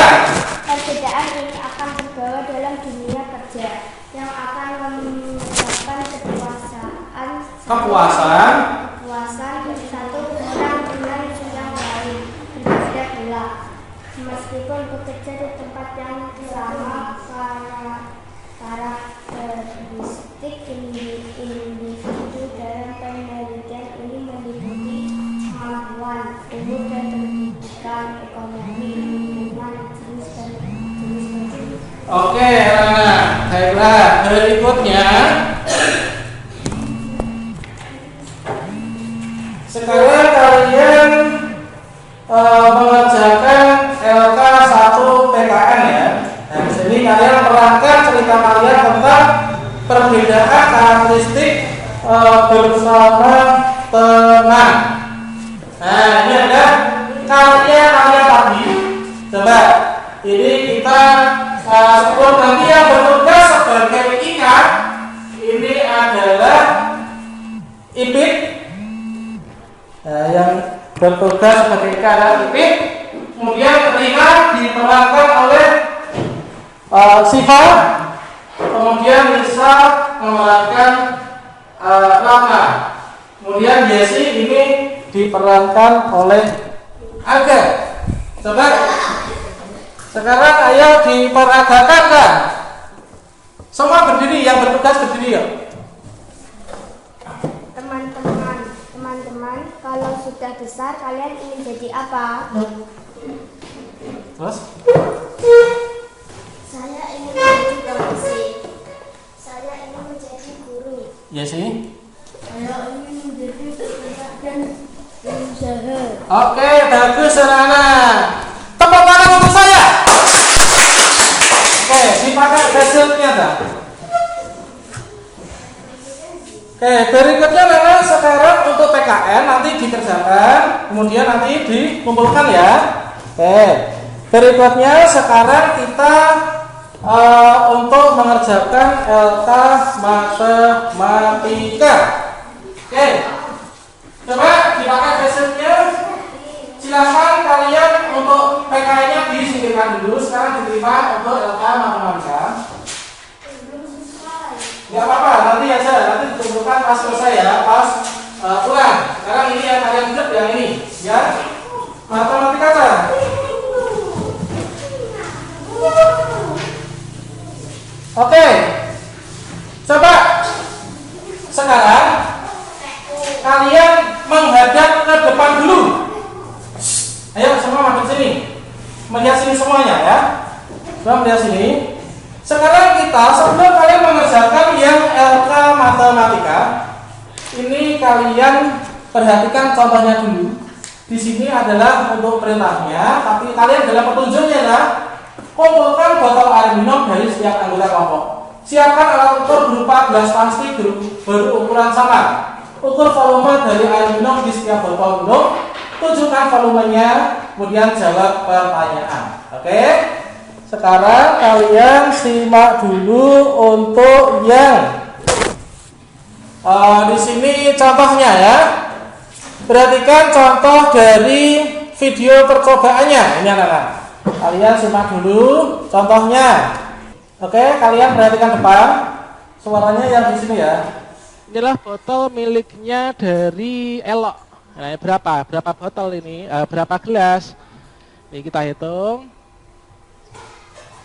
Speaker 2: Perbedaan ini akan terbawa dalam dunia kerja yang akan menyebabkan kekuasaan satu orang dengan yang lain berbeda-beda. Meskipun bekerja di tempat yang sama, karakteristik individu dalam penelitian ini meliputi kemampuan umur dan pendidikan, ekonomi, lingkungan, jenis baju.
Speaker 1: Oke, Rana. Baiklah, berikutnya sekarang kalian mengerjakan LK 1 PKN ya. Nah, di sini kalian menerangkan cerita kalian tentang perbedaan karakteristik bersama teman. Nah, ini adalah karya tadi. Coba bertugas sebagai ikan tipik. Kemudian ketika diperankan oleh Siva, kemudian Nisa memerankan Ratna, kemudian Yesi ini diperankan oleh Aga. Coba sekarang ayo diperagakan kan? Semua berdiri, yang bertugas berdiri ya.
Speaker 2: Teman-teman, kalau sudah besar kalian ingin jadi apa?
Speaker 1: Terus?
Speaker 2: Saya ingin menjadi polisi. Saya ingin menjadi guru.
Speaker 1: Ya sih.
Speaker 2: Saya ingin menjadi pekerja dan pengusaha.
Speaker 1: Oke, bagus anak-anak. Tepuk tangan untuk saya. Oke, dipakai hasilnya dah. Oke, berikutnya memang sekarang untuk PKN nanti dikerjakan, kemudian nanti dikumpulkan ya. Oke, berikutnya sekarang kita untuk mengerjakan LK matematika. Oke, coba dipakai hasilnya. Silakan kalian untuk PKN-nya disingkirkan dulu. Sekarang diterima untuk LK matematika. Nggak apa-apa, nanti aja, nanti ditentukan pas selesai ya, pas pulang. Sekarang ini yang kalian buat yang ini, ya. Matematika kan? Oke, coba sekarang kalian menghadap ke depan dulu. Ayo semua masuk sini, melihat sini semuanya ya. Semua melihat sini. Sekarang kita sebelum kalian mengerjakan yang LK matematika, ini kalian perhatikan contohnya dulu. Di sini adalah untuk perintahnya, tapi kalian dalam petunjuknya ya, kumpulkan botol air minum dari setiap anggota kelompok. Siapkan alat ukur berupa gelas plastik berukuran sama. Ukur volume dari air minum di setiap botol minum. Tunjukkan volumenya, kemudian jawab pertanyaan. Oke? Sekarang kalian simak dulu untuk yang di sini contohnya ya. Perhatikan contoh dari video percobaannya. Ini anak-anak. Kalian simak dulu contohnya. Oke, kalian perhatikan depan. Suaranya yang di sini ya. Inilah botol miliknya dari Elok. Nah, berapa botol ini? Berapa gelas? Ini kita hitung.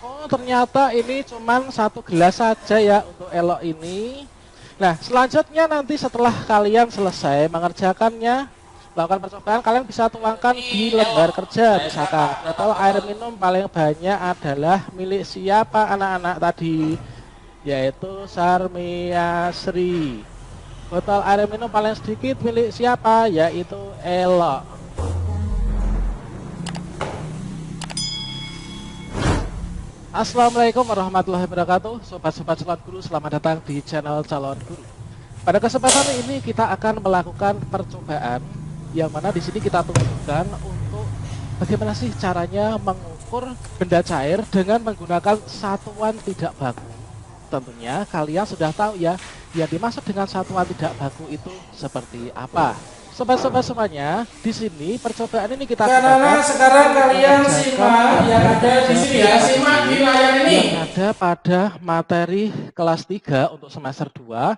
Speaker 1: Oh, ternyata ini cuma 1 gelas saja ya untuk Elok ini. Nah, selanjutnya nanti setelah kalian selesai mengerjakannya, melakukan percobaan, kalian bisa tuangkan di lembar kerja. Misalkan botol air minum paling banyak adalah milik siapa anak-anak tadi, yaitu Sarmiasri. Botol air minum paling sedikit milik siapa, yaitu Elok. Assalamualaikum warahmatullahi wabarakatuh. Sobat-sobat calon guru, selamat datang di channel Calon Guru. Pada kesempatan ini kita akan melakukan percobaan, yang mana di sini kita tunjukkan untuk bagaimana sih caranya mengukur benda cair dengan menggunakan satuan tidak baku. Tentunya kalian sudah tahu ya, yang dimaksud dengan satuan tidak baku itu seperti apa. Sobat-sobat semuanya, di sini percobaan ini kita gunakan. Sekarang kalian simak yang ada di sini ya, simak di layar ini. Yang ada pada materi kelas 3 untuk semester 2,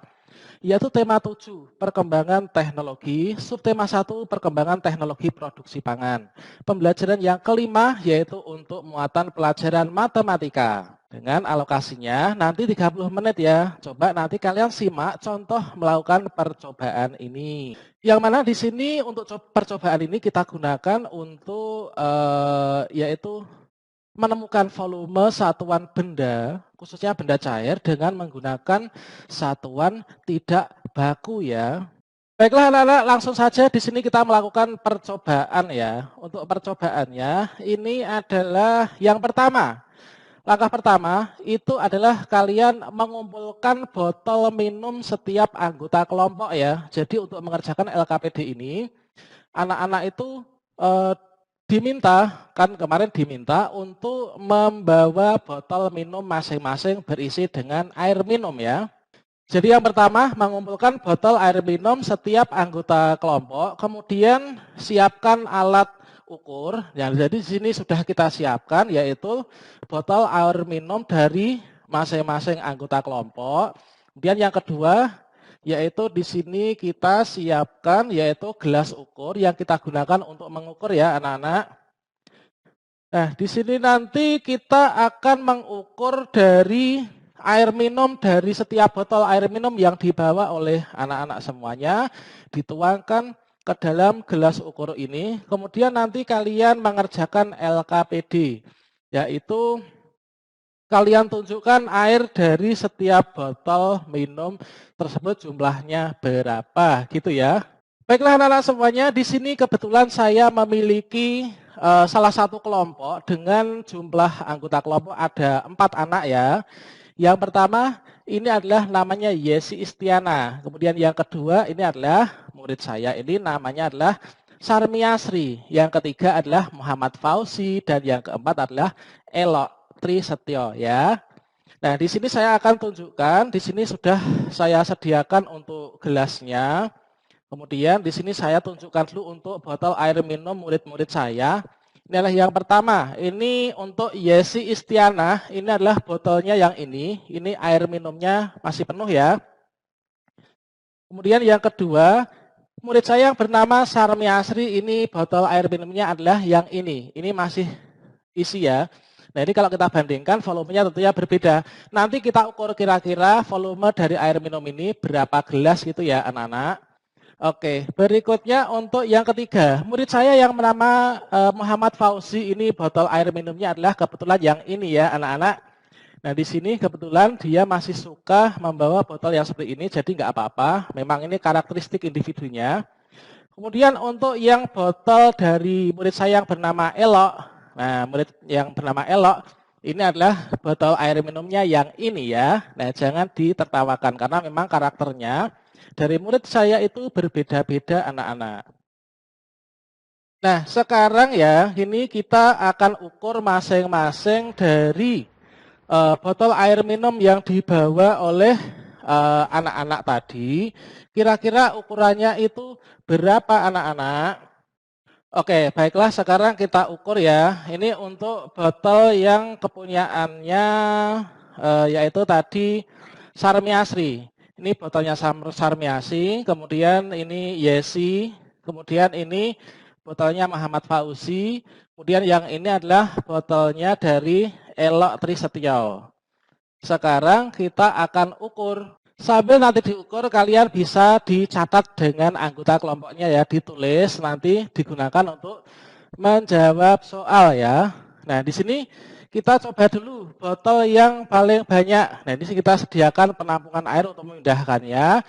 Speaker 1: yaitu tema 7, perkembangan teknologi, subtema 1, perkembangan teknologi produksi pangan. Pembelajaran yang kelima yaitu untuk muatan pelajaran matematika. Dengan alokasinya nanti 30 menit ya. Coba nanti kalian simak contoh melakukan percobaan ini. Yang mana di sini untuk percobaan ini kita gunakan untuk yaitu menemukan volume satuan benda, khususnya benda cair dengan menggunakan satuan tidak baku ya. Baiklah anak-anak, langsung saja di sini kita melakukan percobaan ya. Untuk percobaannya ini adalah yang pertama. Langkah pertama itu adalah kalian mengumpulkan botol minum setiap anggota kelompok ya. Jadi untuk mengerjakan LKPD ini, anak-anak itu diminta, kan kemarin diminta untuk membawa botol minum masing-masing berisi dengan air minum ya. Jadi yang pertama mengumpulkan botol air minum setiap anggota kelompok, kemudian siapkan alat ukur. Ya, jadi di sini sudah kita siapkan yaitu botol air minum dari masing-masing anggota kelompok. Kemudian yang kedua yaitu di sini kita siapkan yaitu gelas ukur yang kita gunakan untuk mengukur ya anak-anak. Nah, di sini nanti kita akan mengukur dari air minum dari setiap botol air minum yang dibawa oleh anak-anak semuanya dituangkan ke dalam gelas ukur ini. Kemudian nanti kalian mengerjakan LKPD, yaitu kalian tunjukkan air dari setiap botol minum tersebut jumlahnya berapa, gitu ya. Baiklah anak-anak semuanya, di sini kebetulan saya memiliki salah satu kelompok dengan jumlah anggota kelompok ada 4 anak ya. Yang pertama ini adalah namanya Yesi Istiana. Kemudian yang kedua ini adalah murid saya, ini namanya adalah Sarmiasri. Yang ketiga adalah Muhammad Fauzi dan yang keempat adalah Elok Trisetyo ya. Nah di sini saya akan tunjukkan, di sini sudah saya sediakan untuk gelasnya. Kemudian di sini saya tunjukkan dulu untuk botol air minum murid-murid saya. Ini adalah yang pertama. Ini untuk Yesi Istiana. Ini adalah botolnya yang ini. Ini air minumnya masih penuh ya. Kemudian yang kedua, murid saya yang bernama Sarmi Asri. Ini botol air minumnya adalah yang ini. Ini masih isi ya. Nah ini kalau kita bandingkan volumenya tentunya berbeda. Nanti kita ukur kira-kira volume dari air minum ini berapa gelas gitu ya anak-anak. Oke, berikutnya untuk yang ketiga, murid saya yang bernama Muhammad Fauzi, ini botol air minumnya adalah kebetulan yang ini ya anak-anak. Nah di sini kebetulan dia masih suka membawa botol yang seperti ini, jadi nggak apa-apa. Memang ini karakteristik individunya. Kemudian untuk yang botol dari murid saya yang bernama Elok, nah murid yang bernama Elok, ini adalah botol air minumnya yang ini ya. Nah jangan ditertawakan karena memang karakternya dari murid saya itu berbeda-beda anak-anak. Nah, sekarang ya, ini kita akan ukur masing-masing dari botol air minum yang dibawa oleh anak-anak tadi. Kira-kira ukurannya itu berapa anak-anak? Oke, baiklah sekarang kita ukur ya. Ini untuk botol yang kepunyaannya yaitu tadi Sarmi Asri. Ini botolnya Sarmiasi, kemudian ini Yesi, kemudian ini botolnya Muhammad Fauzi, kemudian yang ini adalah botolnya dari Elok Trisetyo. Sekarang kita akan ukur. Sambil nanti diukur, kalian bisa dicatat dengan anggota kelompoknya ya, ditulis nanti digunakan untuk menjawab soal ya. Nah di sini kita coba dulu botol yang paling banyak. Nah, ini kita sediakan penampungan air untuk memindahkannya.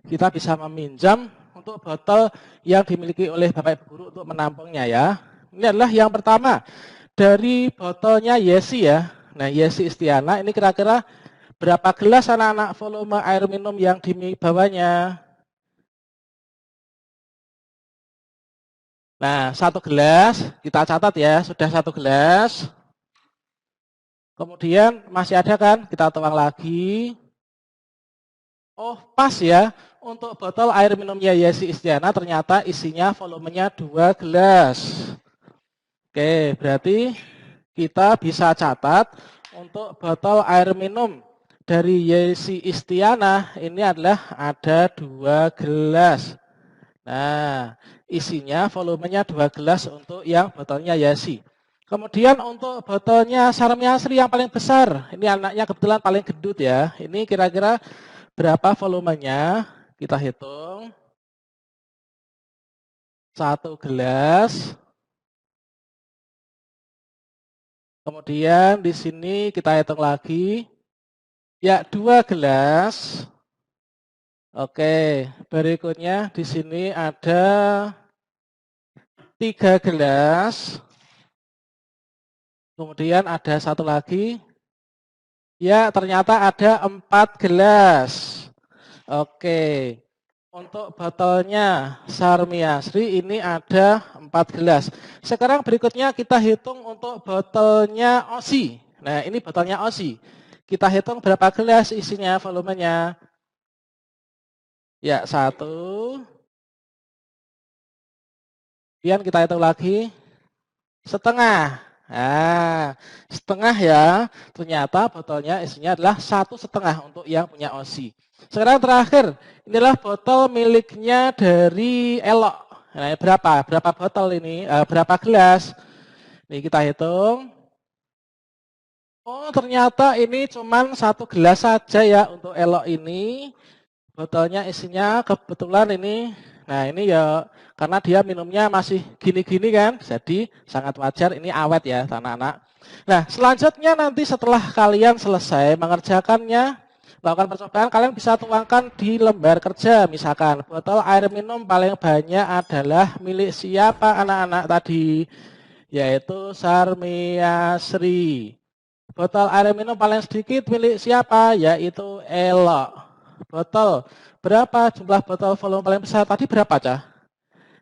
Speaker 1: Kita bisa meminjam untuk botol yang dimiliki oleh Bapak Ibu Guru untuk menampungnya ya. Ini adalah yang pertama dari botolnya Yesi ya. Nah, Yesi Istiana ini kira-kira berapa gelas anak-anak volume air minum yang dibawanya? Nah, 1 gelas, kita catat ya, sudah 1 gelas. Kemudian masih ada kan, kita tuang lagi. Oh pas ya, untuk botol air minumnya Yesi Istiana ternyata isinya volumenya 2 gelas. Oke, berarti kita bisa catat untuk botol air minum dari Yesi Istiana ini adalah ada 2 gelas. Nah, isinya volumenya 2 gelas untuk yang botolnya Yesi. Kemudian untuk botolnya Sarmiasri yang paling besar, ini anaknya kebetulan paling gendut ya. Ini kira-kira berapa volumenya? Kita hitung. 1 gelas. Kemudian di sini kita hitung lagi. Ya, 2 gelas. Oke, berikutnya di sini ada 3 gelas. Kemudian ada 1 lagi. Ya, ternyata ada 4 gelas. Oke. Untuk botolnya Sarmiasri ini ada 4 gelas. Sekarang berikutnya kita hitung untuk botolnya Osi. Nah, ini botolnya Osi. Kita hitung berapa gelas isinya volumenya. Ya, 1. Kemudian kita hitung lagi setengah. Nah, setengah ya. Ternyata botolnya isinya adalah 1,5 untuk yang punya OSI. Sekarang terakhir, inilah botol miliknya dari Elok. Nah, berapa? Berapa botol ini? Berapa gelas? Ini kita hitung. Oh, ternyata ini cuma 1 gelas saja ya untuk Elok ini. Botolnya isinya kebetulan ini. Nah, ini ya karena dia minumnya masih gini-gini kan. Jadi sangat wajar ini awet ya anak-anak. Nah, selanjutnya nanti setelah kalian selesai mengerjakannya, melakukan percobaan, kalian bisa tuangkan di lembar kerja. Misalkan botol air minum paling banyak adalah milik siapa anak-anak tadi? Yaitu Sarmiasri. Botol air minum paling sedikit milik siapa? Yaitu Elok. Botol. Berapa jumlah botol volume paling besar? Tadi berapa, Cah?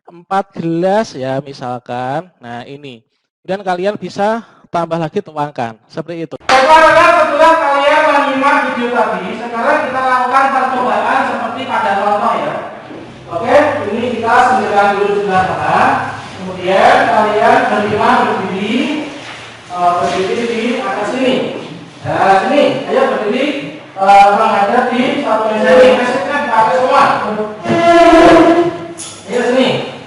Speaker 1: 4 gelas ya misalkan. Nah ini. Kemudian kalian bisa tambah lagi tuangkan. Seperti itu. Baiklah, setelah kalian menyimak video tadi, sekarang kita lakukan percobaan seperti pada contoh ya. Oke, ini kita sendirian dulu sebelah sana. Kemudian kalian berlima berdiri di atas sini. Nah, sini, ayo berdiri menghadap di satu meja ini. Mesinnya dipakai semua. Ayo sini.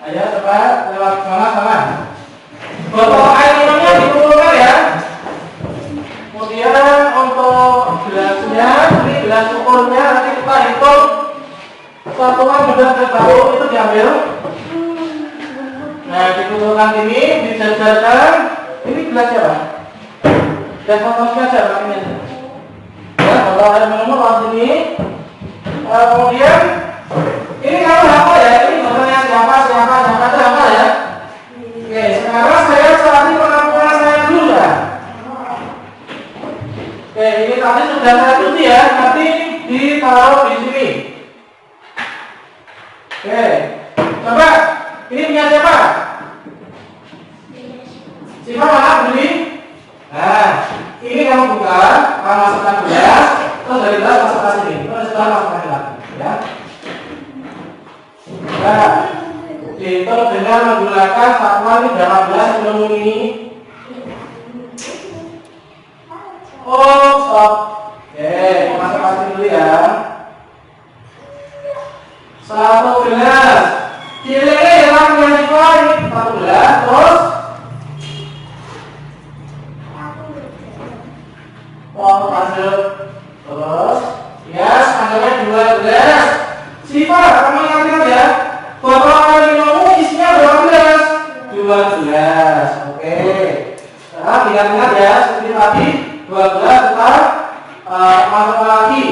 Speaker 1: Ayo cepat lewat sana. Botol air minumnya dikumpulkan ya. Kemudian untuk gelasnya, ini gelas ukurnya nanti kita hitung. Satuan berat terbaru itu diambil. Nah, dikumpulkan ini, dijajarkan. Ini gelasnya Pak. Gelas botolnya aja Pak ini. Ya, botol air minum lewat sini. Kemudian ini kamu hafal ya. Ini botolnya siapa itu hafal ya. Oke, sekarang saya salati penampilan saya dulu ya. Oke, ini tadi sudah saya cuci ya. Nanti ditaruh di sini. Oke, coba ini punya siapa? Siapa mana beli? Nah, ini kamu buka, kamu masukkan gelas, terus dari gelas masukkan sini, terus setelah masukkan lagi, ya. Nah, dihitung dengan menggunakan satuan ini berapa gelas sebelum ini? Oh, stop. Oke, masukkan sini dulu ya. 1 gelas. Pilih yang punya ini 1 gelas, terus masuk, terus yes, adanya 2 gelas. Siapa? Kamu ingat ya? Botol air minummu isinya berapa gelas? 2 gelas. Oke. Sekarang ingat ya, seperti tadi 2 gelas kita masuk lagi.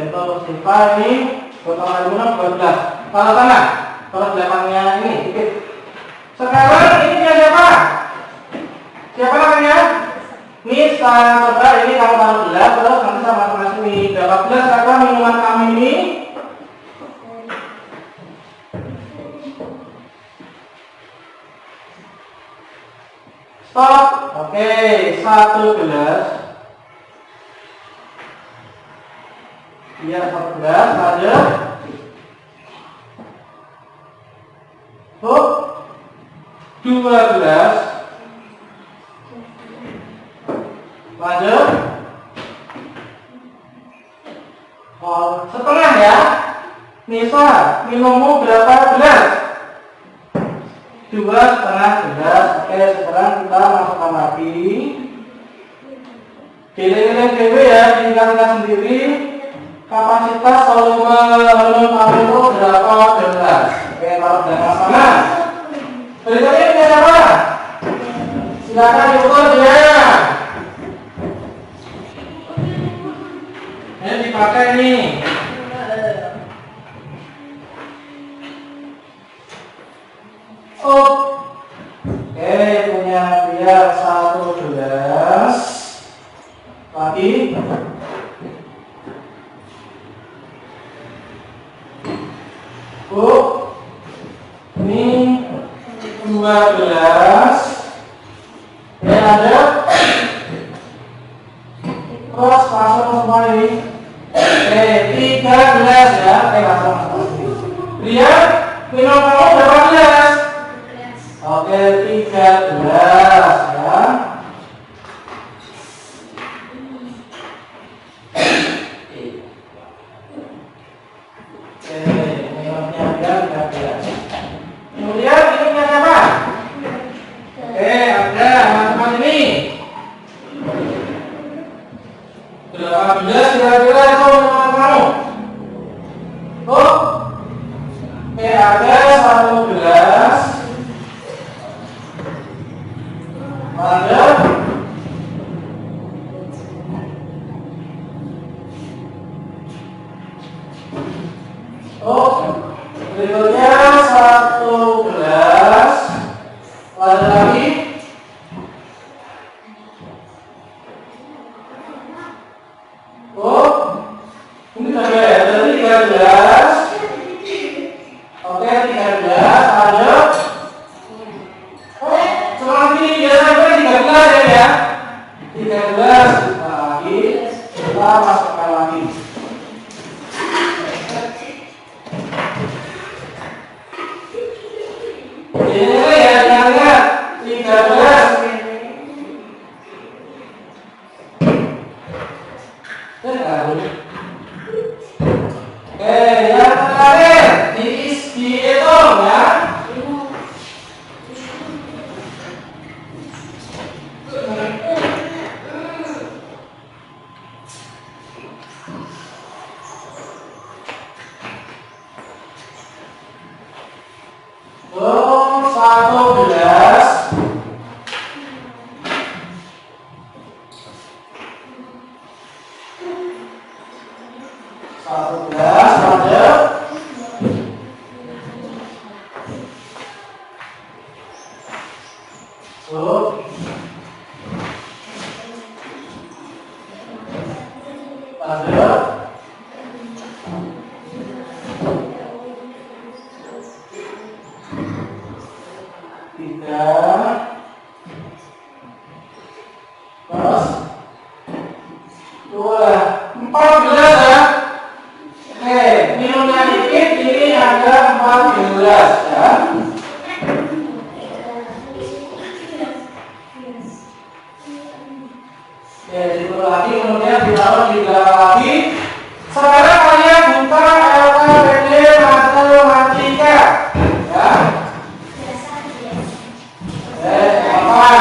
Speaker 1: Untuk Siva ini botol air minum 2 gelas. Taruh sana, taruh belakangnya ini. Oke. Sekarang ini punya siapa? Siapa namanya? Ini saya coba ini kamu taruh gelas terus nanti sama sama sini. Berapa gelas kata minuman kami ini? Stop. Oke, 1 gelas. Iya, 1 gelas. Lanjut. Tuh. 2 gelas. Lanjut. Oh, setengah ya. Nisa, minummu berapa gelas? 2,5 gelas. Oke, sekarang kita masukkan lagi. Pilih-pilih dewe ya, tinggal sendiri. Kapasitas volume kamu itu berapa gelas? Oke, taruh belakang sana. Berikutnya ini apa? Silakan diukur ya. Ini dipakai nih. Oh. Oke, punya dia 1 gelas. Lagi. Bu. Ini gelas. Ya ada. Terus langsung semua ini. Oke, 3 gelas ya. Langsung. Lihat, minum kamu berapa gelas? Oke, 3 gelas ya. Kemudian minumnya apa? Oke, ada teman-teman ini. Berapa gelas kira-kira itu minuman kamu? Oh, oke, ada 1 gelas. Ada. Oh, berikutnya 1 gelas. Ada lagi. Oh, ini ada ya, ada 3 gelas. Oke, 3 gelas. Ada. Oh, semangat ini biasanya 3 gelas ya. 3 gelas. Kita lagi. Kita masukkan lagi. Ini ya, jangan 13. Oke, yang terakhir dihitung ya. Tuh, 1 gelas. Ada. Tuh. Ada. Tiga. Terus 2, 4 gelas ya. Oke, minumnya dikit, ini ada 4 gelas ya. Oke, dibuka lagi, kemudian ditaruh di belakang lagi. Sekarang kalian buka LKPD matematika ya. Apa?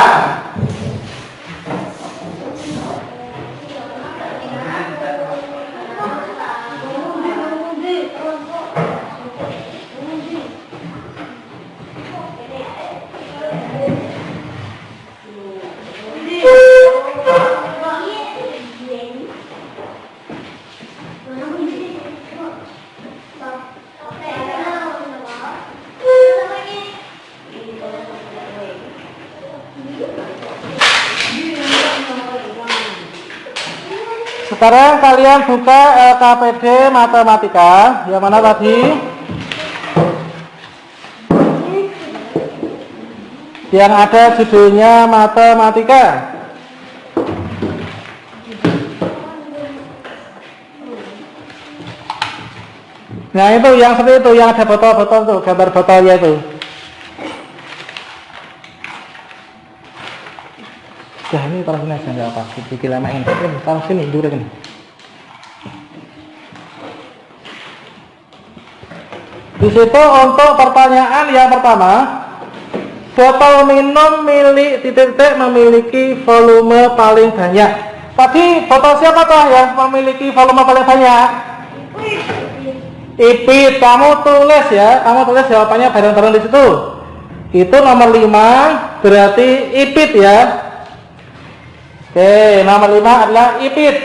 Speaker 1: Sekarang kalian buka LKPD matematika. Yang mana tadi? Yang ada judulnya matematika. Nah itu yang seperti itu, yang ada botol-botol tuh, gambar botolnya itu. Ya ini taruh sini aja, nggak apa, bikin lama ini. Taruh sini dulu ini. Di situ untuk pertanyaan yang pertama, botol minum milik titik-titik memiliki volume paling banyak. Tadi botol siapa tuh yang memiliki volume paling banyak? Ipit. Kamu tulis ya, kamu tulis jawabannya bareng-bareng di situ. Itu nomor 5 berarti Ipit ya. Oke, nomor 5 adalah Ipit.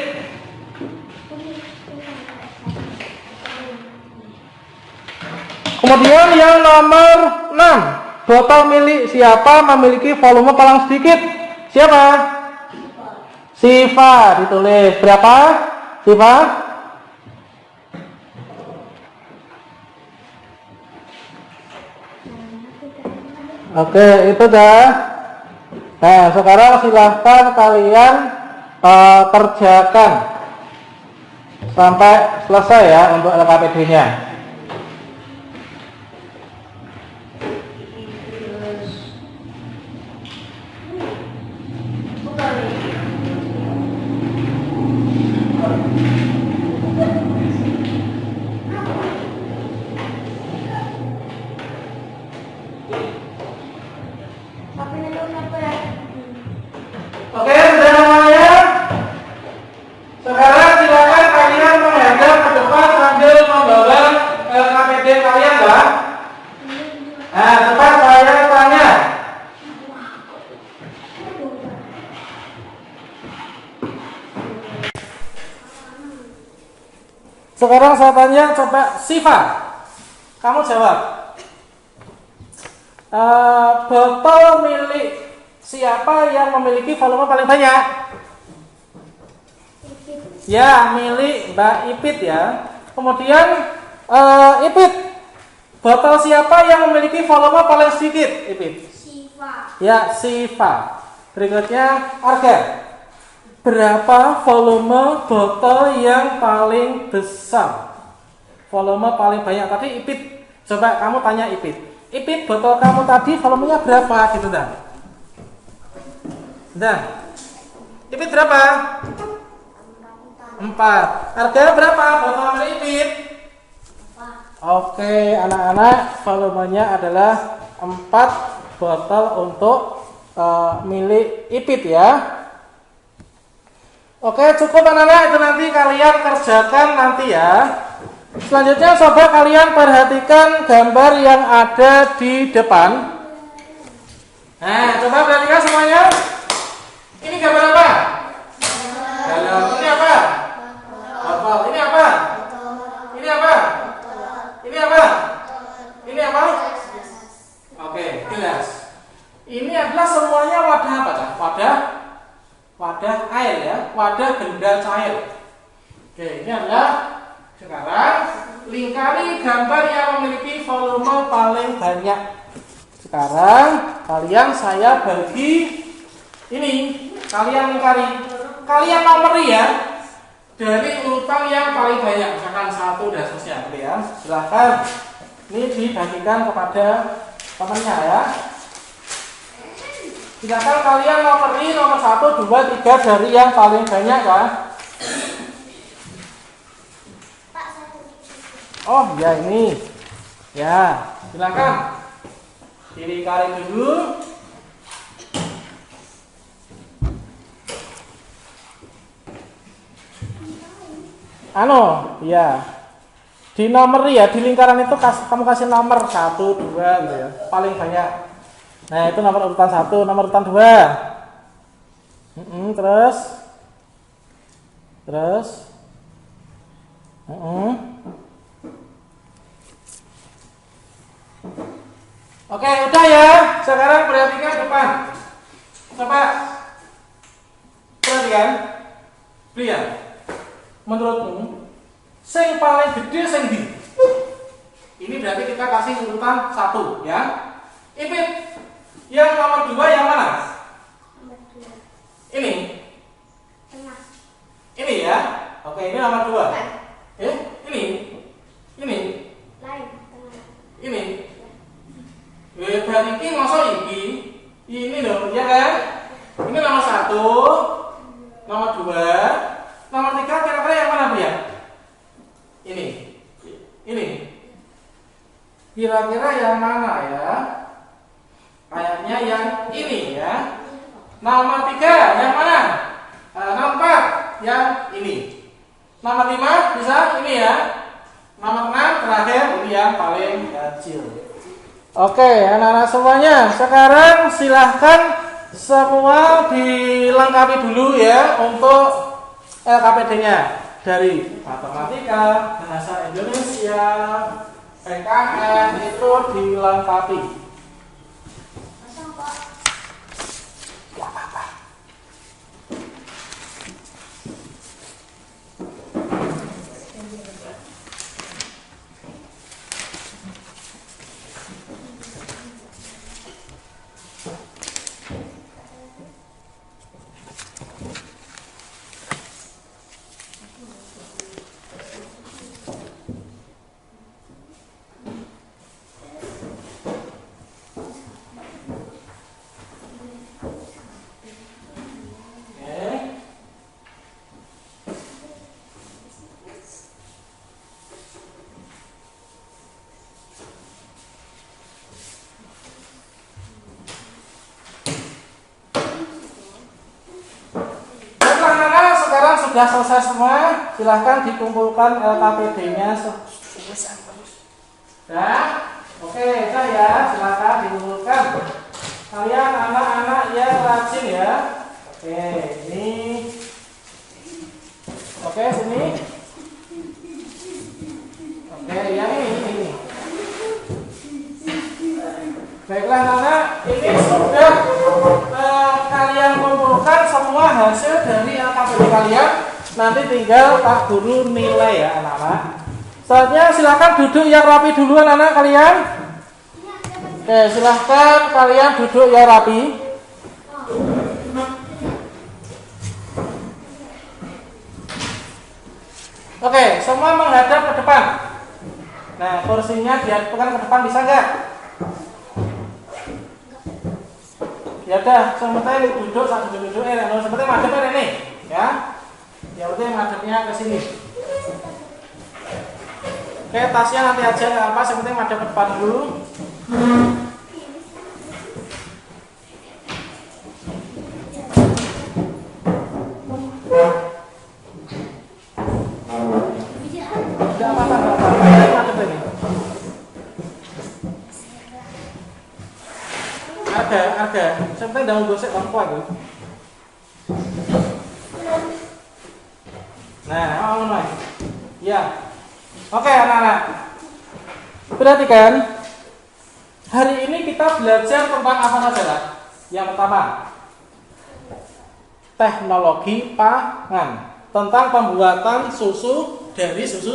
Speaker 1: Kemudian yang nomor 6, botol milik siapa memiliki volume paling sedikit? Siapa? Siva. Ditulis berapa? Siva? Oke, itu dah. Nah, sekarang silahkan kalian kerjakan sampai selesai ya untuk LKPD-nya. Oke, sudah semuanya. Sekarang silakan kalian menghadap ke depan sambil membawa LKPD kalian, Mbak. Nah, cepat saya tanya. Sekarang saya tanya, coba Siva, kamu jawab. Botol milik siapa yang memiliki volume paling banyak? Ya, milik Mbak Ipit ya. Kemudian Ipit, botol siapa yang memiliki volume paling sedikit? Ipit.
Speaker 2: Siva.
Speaker 1: Ya, Siva. Berikutnya Arga. Berapa volume botol yang paling besar? Volume paling banyak tadi Ipit. Coba kamu tanya Ipit. Ipit, botol kamu tadi volumenya berapa gitu dah? Dah. Ipit berapa? 4. Harganya berapa botol milik Ipit?
Speaker 2: 4.
Speaker 1: Oke, anak-anak, volumenya adalah 4 botol untuk milik Ipit ya. Oke, cukup anak-anak, itu nanti kalian kerjakan nanti ya. Selanjutnya coba kalian perhatikan gambar yang ada di depan. Nah, coba perhatikan semuanya. Ini gambar apa? Galon. Ini apa? Botol. Ini apa? Ini apa? Ini apa? Ini apa? Oke, gelas. Ini adalah semuanya wadah apa, Cak? Wadah air ya, wadah benda cair. Oke, ini adalah sekarang lingkari gambar yang memiliki volume paling banyak. Sekarang kalian saya bagi ini, kalian lingkari, kalian nomori ya dari urutan yang paling banyak, misalkan 1 dan seterusnya, gitu ya. Silahkan ini dibagikan kepada temannya ya. Silahkan kalian nomori nomor 1, 2, 3 dari yang paling banyak ya. Oh ya ini, ya silakan dilingkari dulu. Ya di nomor ya, di lingkaran itu kamu kasih nomor 1, 2 gitu ya, paling banyak. Nah itu nomor urutan 1, nomor urutan 2. Terus. Oke, udah ya. Sekarang perhatikan depan. Coba perhatikan. Brian, menurutmu sing paling gede sing ndi? Ini berarti kita kasih urutan 1 ya. Ipit, yang nomor 2 yang mana?
Speaker 2: Nomor 2.
Speaker 1: Ini.
Speaker 2: Tengah.
Speaker 1: Ini ya. Oke, ini nomor 2. Ini.
Speaker 2: Lain. Tengah.
Speaker 1: Ini. Berarti ini masuk ini loh, ya kan? Ini nomor 1, nomor 2, nomor 3 kira-kira yang mana ya? Ini. Kira-kira yang mana ya? Kayaknya yang ini ya. Nomor 3 yang mana? Nomor 4 yang ini. Nomor 5 bisa ini ya. Nomor 6 terakhir ini yang paling kecil. Oke, anak-anak semuanya, sekarang silahkan semua dilengkapi dulu ya untuk LKPD-nya dari matematika, bahasa Indonesia, PKN itu dilengkapi. Gak apa-apa. sudah selesai semua, silahkan dikumpulkan LKPD-nya. Nah, oke, ya, silahkan dikumpulkan. Kalian anak-anak yang rajin ya. Oke, ini. Oke, sini. Oke, yang ini. Baiklah anak-anak, ini sudah kalian kumpulkan semua hasil dari LKPD kalian. Nanti tinggal Pak Guru nilai ya anak-anak. Selanjutnya silahkan duduk yang rapi dulu anak-anak kalian. Oke, silahkan kalian duduk yang rapi. Oke, semua menghadap ke depan. Nah, kursinya dihadapkan ke depan bisa nggak? Ya udah, sementara duduk satu duduk seperti madepnya ini, ya. Yang penting madepnya ke sini. Oke, tasnya nanti aja nggak apa, yang penting madep ke depan dulu. Tidak apa-apa, madep ini. Ada. Sampai daun gosek bangku aku. Nah, ya. Oke, anak-anak. Perhatikan. Hari ini kita belajar tentang apa saja, Pak? Yang pertama, teknologi pangan, tentang pembuatan susu dari susu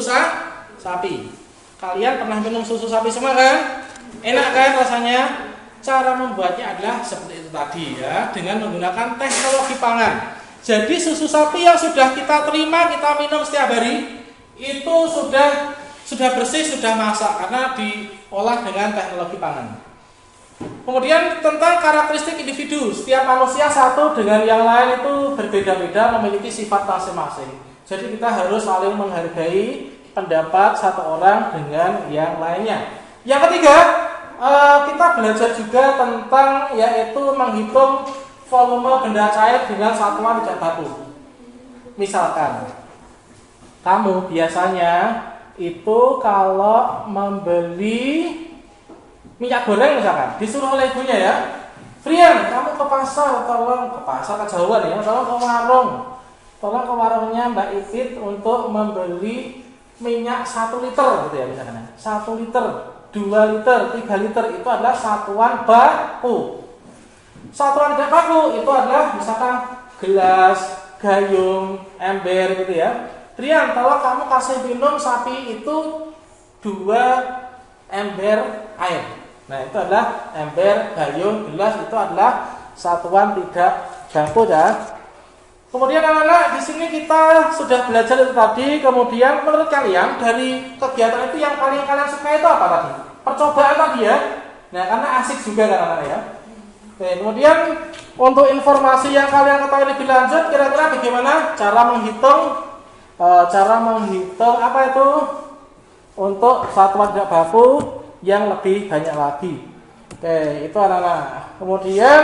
Speaker 1: sapi. Kalian pernah minum susu sapi semua kan? Enak kan rasanya? Cara membuatnya adalah seperti itu tadi ya, dengan menggunakan teknologi pangan. Jadi susu sapi yang sudah kita terima, kita minum setiap hari itu sudah bersih, sudah masak karena diolah dengan teknologi pangan. Kemudian tentang karakteristik individu, setiap manusia satu dengan yang lain itu berbeda-beda, memiliki sifat masing-masing. Jadi kita harus saling menghargai pendapat satu orang dengan yang lainnya. Yang ketiga, kita belajar juga tentang yaitu menghitung volume benda cair dengan satuan tidak baku. Misalkan kamu biasanya itu kalau membeli minyak goreng misalkan disuruh oleh ibunya ya, Frian, kamu ke pasar, tolong ke pasar kejauhan ya, tolong ke warungnya Mbak Ipit untuk membeli minyak 1 liter gitu ya misalkan, 1 liter. 2 liter, 3 liter itu adalah satuan baku. Satuan tidak baku itu adalah misalkan gelas, gayung, ember gitu ya. Trian, kalau kamu kasih minum sapi itu 2 ember air. Nah, itu adalah ember, gayung, gelas itu adalah satuan tidak baku ya. Kemudian anak-anak di sini kita sudah belajar itu tadi. Kemudian menurut kalian dari kegiatan itu yang paling kalian suka itu apa tadi? Percobaan tadi ya. Nah, karena asik juga kan anak-anak ya. Oke, kemudian untuk informasi yang kalian ketahui lebih lanjut, kira-kira bagaimana cara menghitung apa itu untuk satuan tidak baku yang lebih banyak lagi. Oke, itu anak-anak. Kemudian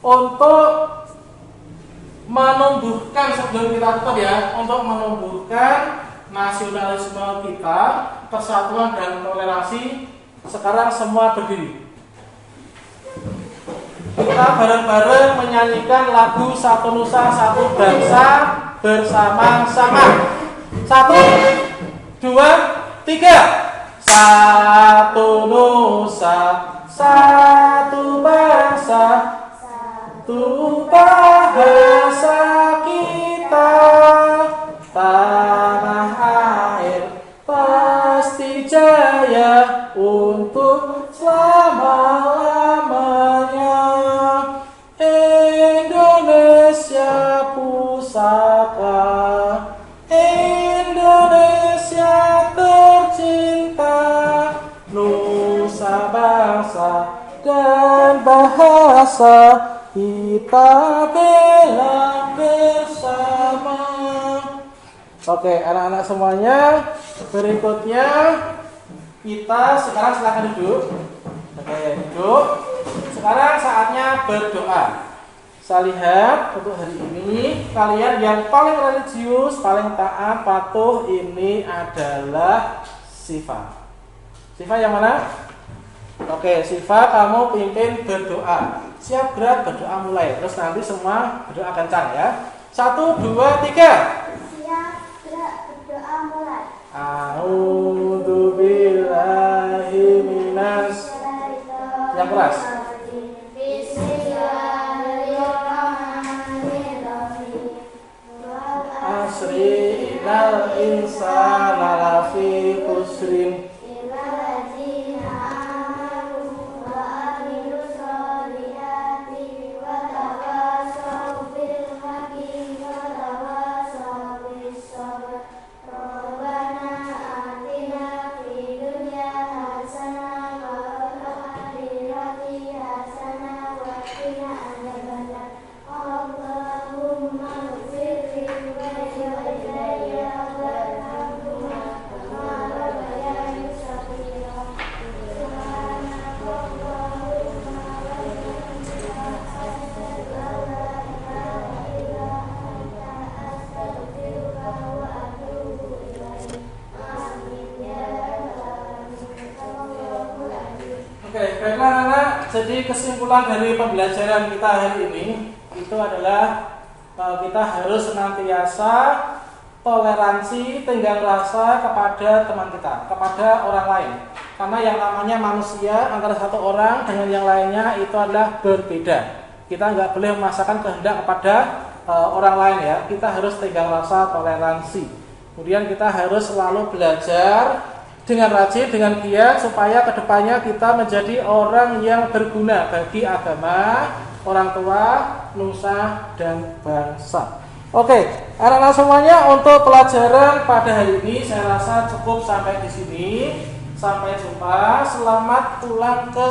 Speaker 1: untuk menumbuhkan sebelum kita tutup ya, untuk menumbuhkan nasionalisme kita, persatuan dan toleransi, sekarang semua berdiri. Kita bareng-bareng menyanyikan lagu Satu Nusa Satu Bangsa bersama-sama. 1, 2, 3. Satu Nusa Satu Bangsa, satu bahasa kita, tanah air pasti jaya untuk selama-lamanya. Indonesia pusaka, Indonesia tercinta, nusa bangsa dan bahasa kita bela bersama. Oke, anak-anak semuanya, berikutnya kita sekarang silakan duduk. Oke, duduk. Sekarang saatnya berdoa. Saya lihat untuk hari ini kalian yang paling religius, paling taat, patuh ini adalah Siva. Siva yang mana? Oke, Siva kamu pimpin berdoa. Siap, gerak, berdoa mulai. Terus nanti semua berdoa kencang ya. 1, 2, 3.
Speaker 2: Siap, gerak, berdoa mulai.
Speaker 1: A'udzu billahi minas. Yang keras. Asri innal insana lafi khusrin. Oke, baiklah anak. Jadi kesimpulan dari pembelajaran kita hari ini itu adalah kita harus senantiasa toleransi, tenggang rasa kepada teman kita, kepada orang lain. Karena yang namanya manusia antara satu orang dengan yang lainnya itu adalah berbeda. Kita nggak boleh memaksakan kehendak kepada orang lain ya. Kita harus tenggang rasa, toleransi. Kemudian kita harus selalu belajar dengan rajin, dengan giat supaya kedepannya kita menjadi orang yang berguna bagi agama, orang tua, nusa, dan bangsa. Oke, anak-anak semuanya, untuk pelajaran pada hari ini saya rasa cukup sampai di sini. Sampai jumpa. Selamat pulang ke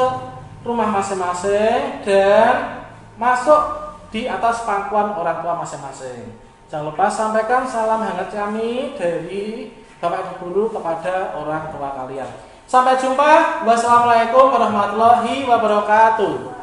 Speaker 1: rumah masing-masing dan masuk di atas pangkuan orang tua masing-masing. Jangan lupa sampaikan salam hangat kami dari Bapak Ibu Guru kepada orang tua kalian. Sampai jumpa. Wassalamualaikum warahmatullahi wabarakatuh.